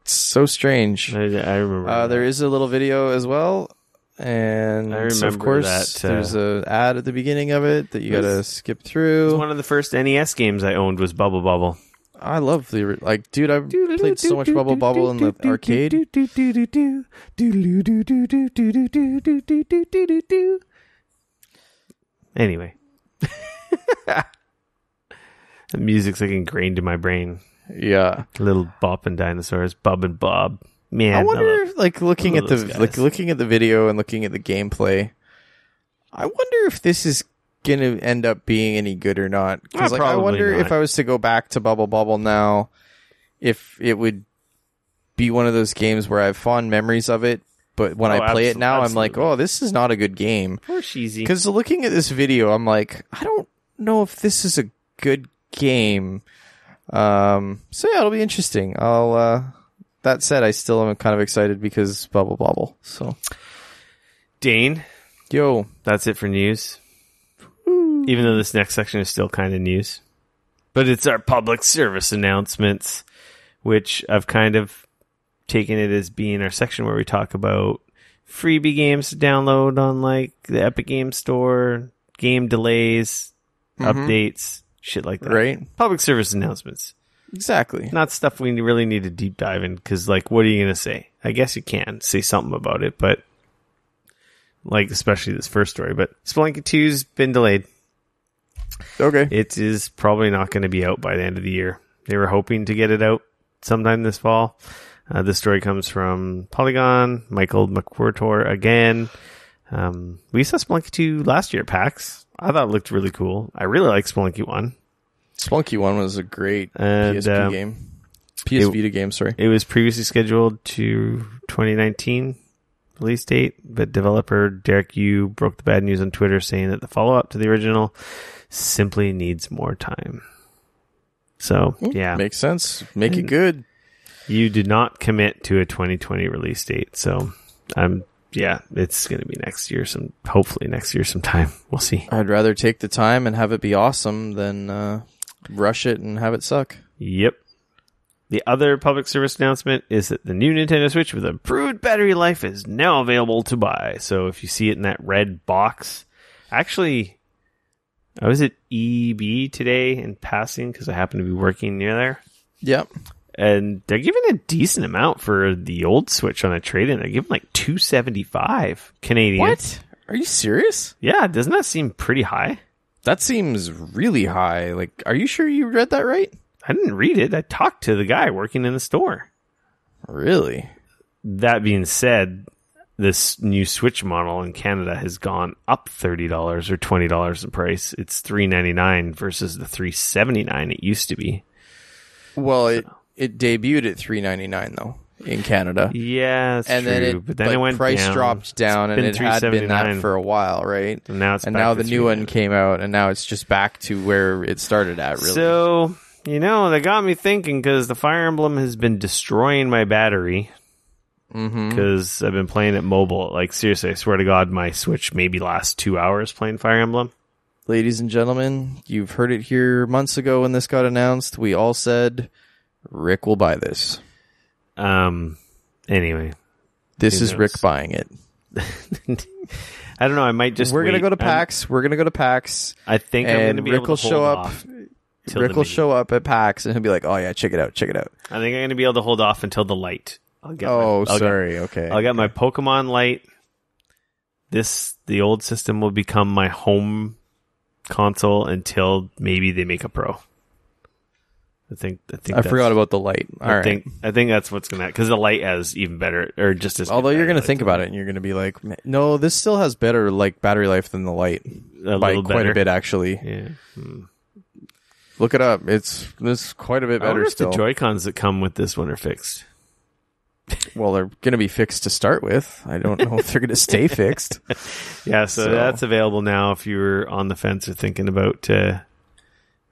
It's so strange. I remember. There is a little video as well. And I remember so of course, there's an ad at the beginning of it that you gotta skip through. One of the first NES games I owned was Bubble Bobble. I love dude, I played so much Bubble Bobble in the arcade. Anyway. The music's ingrained in my brain. Yeah. Little bopping dinosaurs, Bub and Bob. Man, I wonder if, looking at the video and looking at the gameplay, I wonder if this is gonna end up being any good or not. Because I wonder if I was to go back to Bubble Bobble now, if it would be one of those games where I have fond memories of it, but when I play it now, I'm like, oh, this is not a good game. Poor cheesy. Because looking at this video, I'm like, I don't know if this is a good game. So yeah, it'll be interesting. That said, I still am kind of excited because Bubble Bobble. So, Dane, yo, that's it for news. Woo. Even though this next section is still kind of news, but it's our public service announcements, which I've kind of taken it as being our section where we talk about freebie games to download on the Epic Game Store, game delays, updates, shit like that. Right? Public service announcements. Exactly. Not stuff we really need to deep dive in, because, what are you going to say? I guess you can say something about it, but, especially this first story. But Spelunky 2's been delayed. Okay. It is probably not going to be out by the end of the year. They were hoping to get it out sometime this fall. This story comes from Polygon, Michael McWhirtor again. We saw Spelunky 2 last year at PAX. I thought it looked really cool. I really like Spelunky 1. Spelunky 1 was a great PSP game. PS Vita game, sorry. It was previously scheduled to 2019 release date, but developer Derek Yu broke the bad news on Twitter saying that the follow-up to the original simply needs more time. So, yeah. Makes sense. Make it good. You did not commit to a 2020 release date, so it's going to be next year. Hopefully next year sometime. We'll see. I'd rather take the time and have it be awesome than rush it and have it suck. Yep. The other public service announcement is that the new Nintendo Switch with improved battery life is now available to buy. So if you see it in that red box, actually, I was at EB today in passing because I happen to be working near there. Yep. And they're giving a decent amount for the old Switch on a trade-in. They're giving $275 Canadian. What? Are you serious? Yeah, doesn't that seem pretty high? That seems really high. Are you sure you read that right? I didn't read it. I talked to the guy working in the store. Really? That being said, this new Switch model in Canada has gone up $30 or $20 in price. It's $399 versus the $379 it used to be. Well, it debuted at $399 though. in Canada. Yeah, that's and true. Then it went price down. dropped down, and it had been that for a while, right? And now the new one came out, and now it's just back to where it started at. Really. So that got me thinking, because the Fire Emblem has been destroying my battery. Because I've been playing it mobile. Like, seriously, I swear to God, my Switch maybe lasts 2 hours playing Fire Emblem. Ladies and gentlemen, you've heard it here months ago when this got announced. We all said, Rick will buy this. Anyway. This is Rick buying it. I don't know, I might just We're going to go to PAX. We're going to go to PAX. I think I'm going to be Rick able to hold off. Rick will show up at PAX, and he'll be like, oh yeah, check it out. I think I'm going to be able to hold off until the light. Okay. I'll get my Pokemon Light. The old system will become my home console until maybe they make a Pro. I think I forgot about the Light. I think that's what's gonna happen, because the Light has even better, or just as. Although you're gonna think about it, and you're gonna be like, no, this still has better battery life than the Light by quite a bit, actually. Yeah. Look it up. It's quite a bit better still. The Joy-Cons that come with this one are fixed. Well, they're going to be fixed to start with. I don't know if they're going to stay fixed. Yeah, so that's available now if you're on the fence or thinking about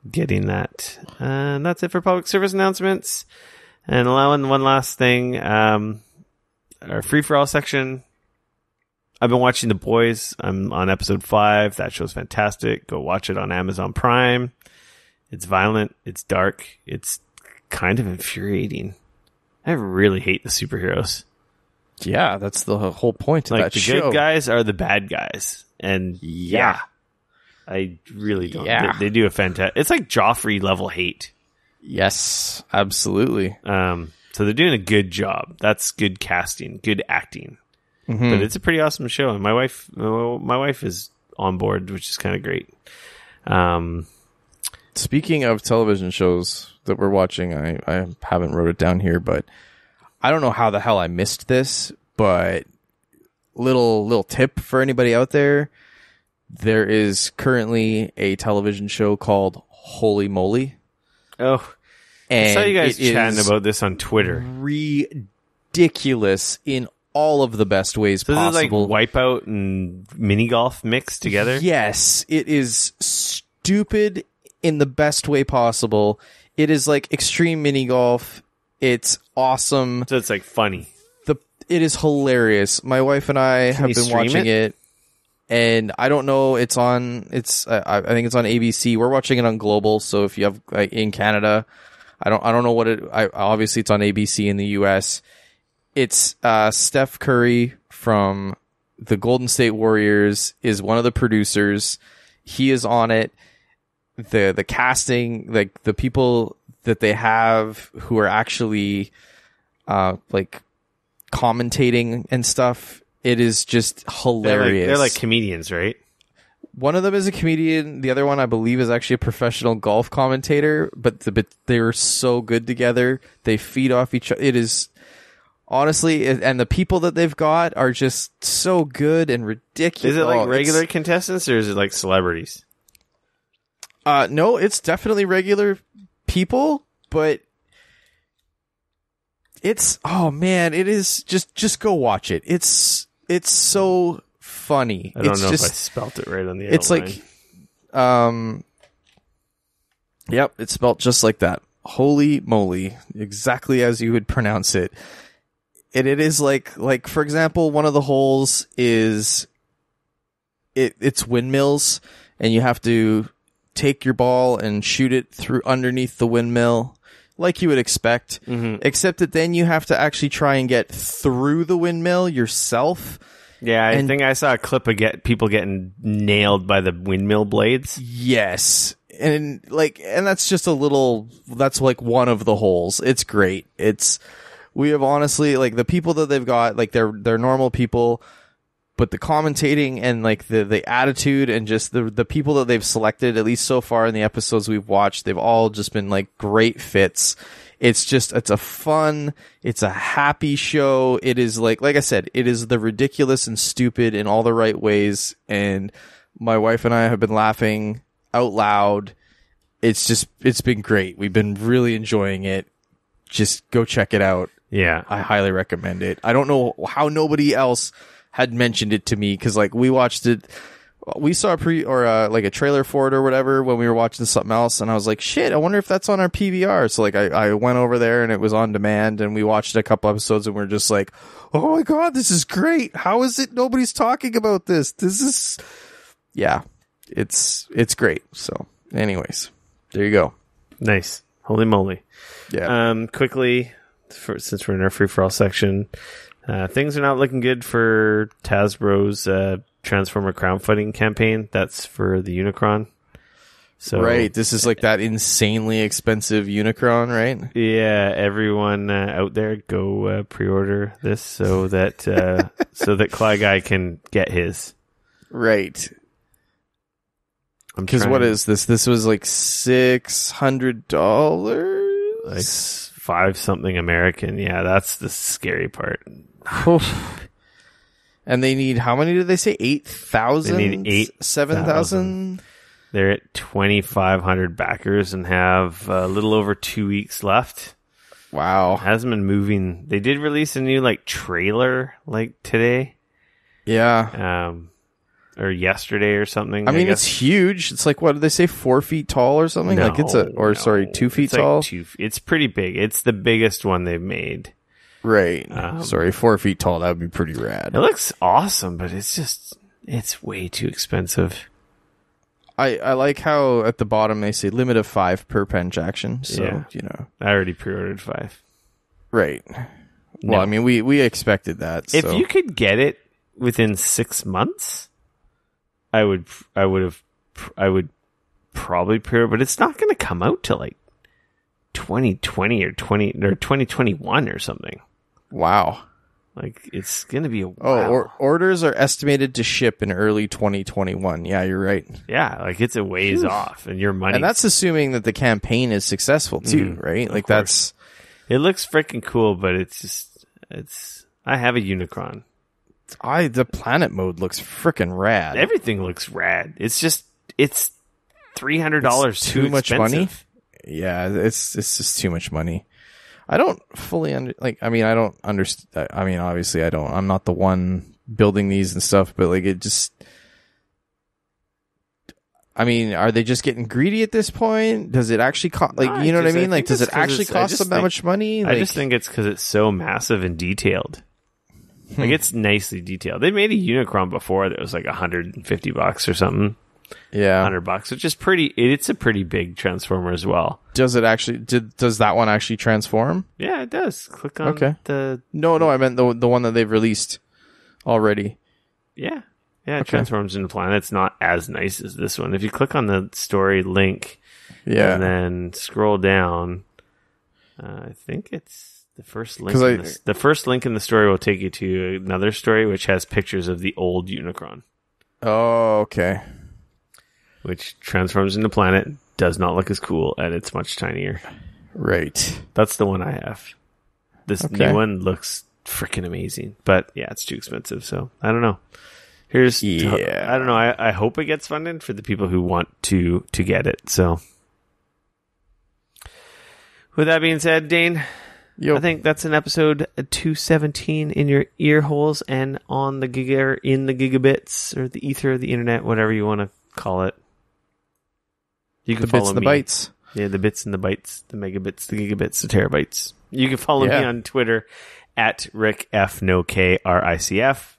getting that. And that's it for public service announcements. And allowing one last thing, our free-for-all section. I've been watching The Boys. I'm on episode 5. That show's fantastic. Go watch it on Amazon Prime. It's violent. It's dark. It's kind of infuriating. I really hate the superheroes. Yeah, that's the whole point of that show. The good guys are the bad guys. And yeah I really don't. Yeah. They do a fantastic... It's like Joffrey level hate. Yes, absolutely. So they're doing a good job. That's good casting, good acting. Mm-hmm. But it's a pretty awesome show. And my wife is on board, which is kind of great. Speaking of television shows that we're watching, I haven't wrote it down here, but I don't know how the hell I missed this, but little tip for anybody out there. There is currently a television show called Holy Moley. Oh, and I saw you guys chatting about this on Twitter. Ridiculous in all of the best ways possible. This is like Wipeout and mini golf mixed together? Yes, it is stupid in the best way possible. It is like extreme mini golf. It's awesome. So it's like funny. It is hilarious. My wife and I have been watching it, and I don't know. I think it's on ABC. We're watching it on Global. So if you have in Canada, I don't know what it. Obviously it's on ABC in the US. It's Steph Curry from the Golden State Warriors is one of the producers. He is on it. The casting, like the people that they have who are actually commentating and stuff, it is just hilarious. They're like comedians, right? One of them is a comedian. The other one, I believe, is actually a professional golf commentator. But they were so good together. They feed off each other. It is honestly, and the people that they've got are just so good and ridiculous. Is it like regular contestants, or is it like celebrities? No, it's definitely regular people, but it is just go watch it. It's so funny. I don't know if I spelt it right on the It's outline. Yep, it's spelt just like that. Holy moly, exactly as you would pronounce it. And it is like for example, one of the holes is it's windmills, and you have to take your ball and shoot it through underneath the windmill, like you would expect. Mm-hmm. Except that then you have to actually try and get through the windmill yourself. Yeah, I think I saw a clip of people getting nailed by the windmill blades. Yes. And that's just that's like one of the holes. It's great. We have honestly, like, the people that they've got, like, they're normal people, but the commentating and like the attitude and just the people that they've selected, at least so far in the episodes we've watched, they've all just been like great fits. It's a fun, it's a happy show. It is like I said, it is the ridiculous and stupid in all the right ways. And my wife and I have been laughing out loud. It's been great. We've been really enjoying it. Just go check it out. Yeah. I highly recommend it. I don't know how nobody else had mentioned it to me, because like we watched it, we saw like a trailer for it or whatever when we were watching something else, and I was like, shit, I wonder if that's on our PVR. So like I went over there and it was on demand, and we watched a couple episodes, and we're just like, oh my god, this is great. How is it nobody's talking about this? This is, yeah, it's great. So anyways, there you go. Nice. Holy moly. Yeah. Quickly, since we're in our free-for-all section, things are not looking good for Hasbro's Transformer crowdfunding campaign. That's for the Unicron. So, right. This is like that insanely expensive Unicron, right? Yeah. Everyone out there, go pre-order this so that so that Cly Guy can get his. Right. Because what is this? This was like $600, like 5 something American. Yeah, that's the scary part. And they need, how many did they say? 8,000? They need 7,000? They're at 2,500 backers and have a little over 2 weeks left. Wow. Hasn't been moving. They did release a new like trailer like today. Yeah. Or yesterday or something. I mean, it's huge. It's like, what did they say? 4 feet tall or something? No, like it's 2 feet tall. It's pretty big. It's the biggest one they've made. Right. 4 feet tall. That would be pretty rad. It looks awesome, but it's way too expensive. I like how at the bottom they say limit of 5 per transaction. So, yeah. you know. I already pre-ordered 5. Right. No. Well, I mean, we expected that. If so. you could get it within 6 months, I would probably pre-order, but it's not going to come out till like 2020 or 2021 or something. Wow. Like, it's going to be a while. Oh, orders are estimated to ship in early 2021. Yeah, you're right. Yeah, like it's a ways off, and your money. And that's assuming that the campaign is successful too, right? Like that's. It looks freaking cool, but it's. I have a Unicron. The planet mode looks freaking rad. Everything looks rad. It's $300 too much expensive. money. Yeah, it's just too much money. I don't fully I don't understand. I mean, obviously, I don't. I'm not the one building these and stuff, but like it just. I mean, are they just getting greedy at this point? Does it actually cost? Like, you know what I mean? Like, does it actually cost them that much money? I just think it's because it's so massive and detailed. Like, it's nicely detailed. They made a Unicron before that was like $150 or something. Yeah, $100, which is pretty. It's a pretty big Transformer as well. Does it actually? Does that one actually transform? Yeah, it does. Click on the. No, I meant the one that they've released already. Yeah, it transforms into planet. It's not as nice as this one. If you click on the story link, and then scroll down, I think it's the first link. The first link in the story will take you to another story which has pictures of the old Unicron. Oh, okay. Which transforms into planet, does not look as cool, and it's much tinier. Right. That's the one I have. This new one looks freaking amazing. But yeah, it's too expensive, so I don't know. I don't know. I hope it gets funded for the people who want to get it. So with that being said, Dane, I think that's an episode 217 in your ear holes and on the in the gigabits or the ether of the internet, whatever you want to call it. You can follow the bytes. Yeah, the bits and the bytes, the megabits, the gigabits, the terabytes. You can follow me on Twitter at RickF.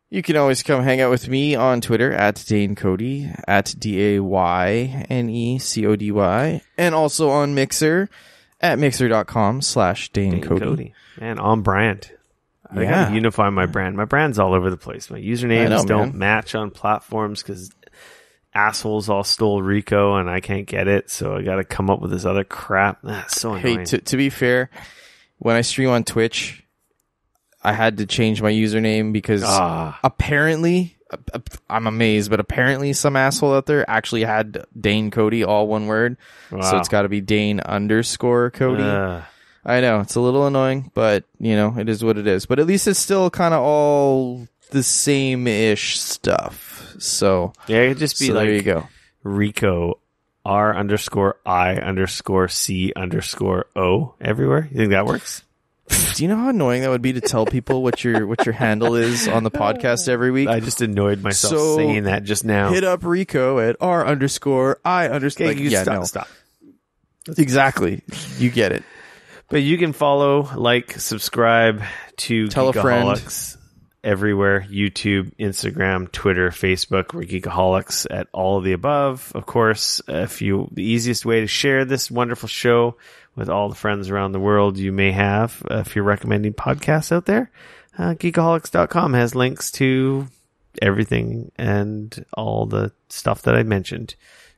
You can always come hang out with me on Twitter at Dane Cody, at DAYNECODY, and also on Mixer at mixer.com/Dane Cody. Man, on brand. I gotta unify my brand. My brand's all over the place. My usernames don't match on platforms because assholes all stole Rico and I can't get it, so I gotta come up with this other crap. That's so annoying. Hey, to be fair, when I stream on Twitch, I had to change my username because apparently, I'm amazed, but apparently some asshole out there actually had Dane Cody, all one word. Wow. So it's got to be Dane_Cody. I know, it's a little annoying, but, you know, it is what it is. But at least it's still kind of all the same-ish stuff. So yeah, it could just be like there you go. Rico R_I_C_O everywhere. You think that works? Do you know how annoying that would be to tell people what your handle is on the podcast every week? I just annoyed myself saying that just now. Hit up Rico at R_I_. Okay, stop. Exactly. You get it. But you can follow, subscribe to Tell a friend. Geekoholics everywhere. YouTube, Instagram, Twitter, Facebook. We're Geekoholics at all of the above. Of course, the easiest way to share this wonderful show with all the friends around the world you may have, if you're recommending podcasts out there, Geekoholics.com has links to everything and all the stuff that I mentioned,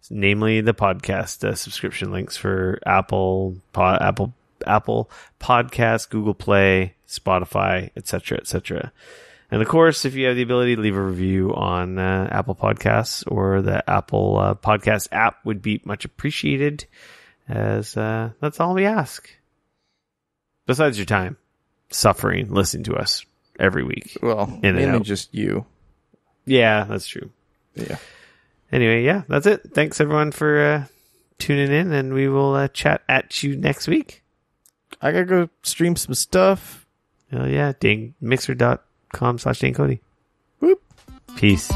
namely the podcast subscription links for Apple Podcasts, Google Play, Spotify, etc., etc. And of course, if you have the ability to leave a review on Apple Podcasts or the Apple Podcast app, would be much appreciated. As that's all we ask. Besides your time suffering, listening to us every week. Well, mainly just you. Yeah, that's true. Yeah. Anyway, yeah, that's it. Thanks everyone for tuning in, and we will chat at you next week. I gotta go stream some stuff. Oh yeah, mixer.com/DaneCody. Whoop. Peace.